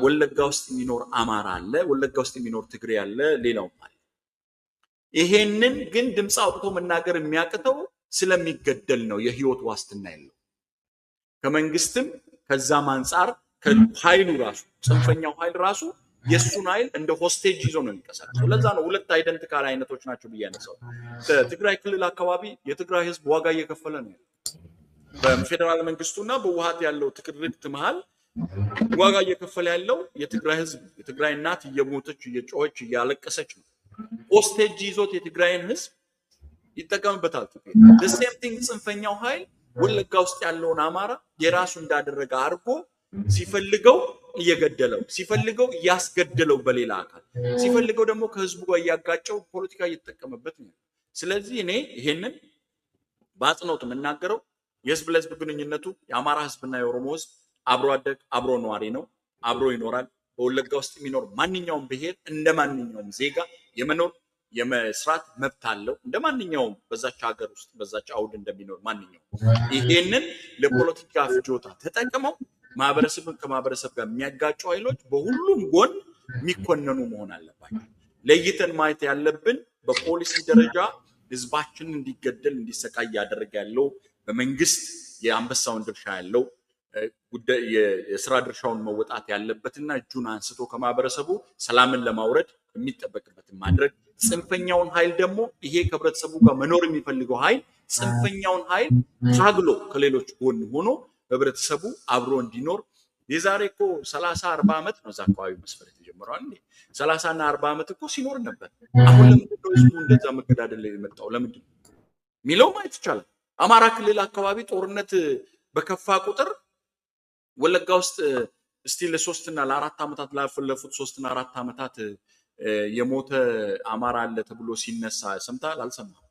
ወለጋ ውስጥ የሚኖር አማራ አለ፣ ወለጋ ውስጥ የሚኖር ትግሬ አለ፣ ሌላውም አለ። ይሄንን ግን ድምጽ አውጥቶ መናገር የሚያቅተው ስለሚገደል ነው የህይወት ዋስትና ያለው ከመንግስትም ከዛም አንፃር ከኃይሉ ራሱ ጽንፈኛው ኃይል ራሱ የሱን ኃይል እንደ ሆስቴጅ ይዞ ነው የሚንቀሳቀሰው። ለዛ ነው ሁለት አይደንቲካል አይነቶች ናቸው ብያነሳው። በትግራይ ክልል አካባቢ የትግራይ ህዝብ ዋጋ እየከፈለ ነው። በፌደራል መንግስቱና በውሃት ያለው ትክርክት መሃል ዋጋ እየከፈለ ያለው የትግራይ ህዝብ የትግራይ እናት እየሞተች እየጮኸች እያለቀሰች ነው። ሆስቴጅ ይዞት የትግራይን ህዝብ ይጠቀምበታል። the same thing ጽንፈኛው ኃይል ወለጋ ውስጥ ያለውን አማራ የራሱ እንዳደረገ አርጎ ሲፈልገው እየገደለው ሲፈልገው ያስገደለው በሌላ አካል ሲፈልገው ደግሞ ከህዝቡ ጋር ያጋጨው ፖለቲካ እየተጠቀመበት ነው። ስለዚህ እኔ ይሄንን ባጽኖት መናገረው የህዝብ ለህዝብ ግንኙነቱ የአማራ ህዝብና የኦሮሞ ህዝብ አብሮ አደግ አብሮ ነዋሪ ነው፣ አብሮ ይኖራል። በወለጋ ውስጥ የሚኖር ማንኛውም ብሔር እንደማንኛውም ዜጋ የመኖር የመስራት መብት አለው እንደማንኛውም በዛች ሀገር ውስጥ በዛች አውድ እንደሚኖር ማንኛውም። ይሄንን ለፖለቲካ ፍጆታ ተጠቅመው ማህበረሰብን ከማህበረሰብ ጋር የሚያጋጩ ኃይሎች በሁሉም ጎን የሚኮነኑ መሆን አለባቸው። ለይተን ማየት ያለብን በፖሊሲ ደረጃ ህዝባችን እንዲገደል እንዲሰቃይ ያደረገ ያለው በመንግስት የአንበሳውን ድርሻ ያለው ጉዳይ የሥራ ድርሻውን መወጣት ያለበትና እጁን አንስቶ ከማህበረሰቡ ሰላምን ለማውረድ የሚጠበቅበትን ማድረግ ጽንፈኛውን ኃይል ደግሞ ይሄ ከህብረተሰቡ ጋር መኖር የሚፈልገው ኃይል ጽንፈኛውን ኃይል ታግሎ ከሌሎች ጎን ሆኖ ህብረተሰቡ አብሮ እንዲኖር የዛሬ እኮ 30 40 ዓመት ነው አካባቢ መስፈር የተጀመረው እንዴ 30 እና 40 ዓመት እኮ ሲኖር ነበር። አሁን ለምን ነው ህዝቡ እንደዛ መገዳደል ላይ የመጣው? ለምንድን ነው ሚለው ማየት ይቻላል። አማራ ክልል አካባቢ ጦርነት በከፋ ቁጥር ወለጋ ውስጥ እስቲ ለ3 እና ለ4 ዓመታት ላለፉት 3 እና 4 ዓመታት የሞተ አማራ አለ ተብሎ ሲነሳ ሰምታል አልሰማም?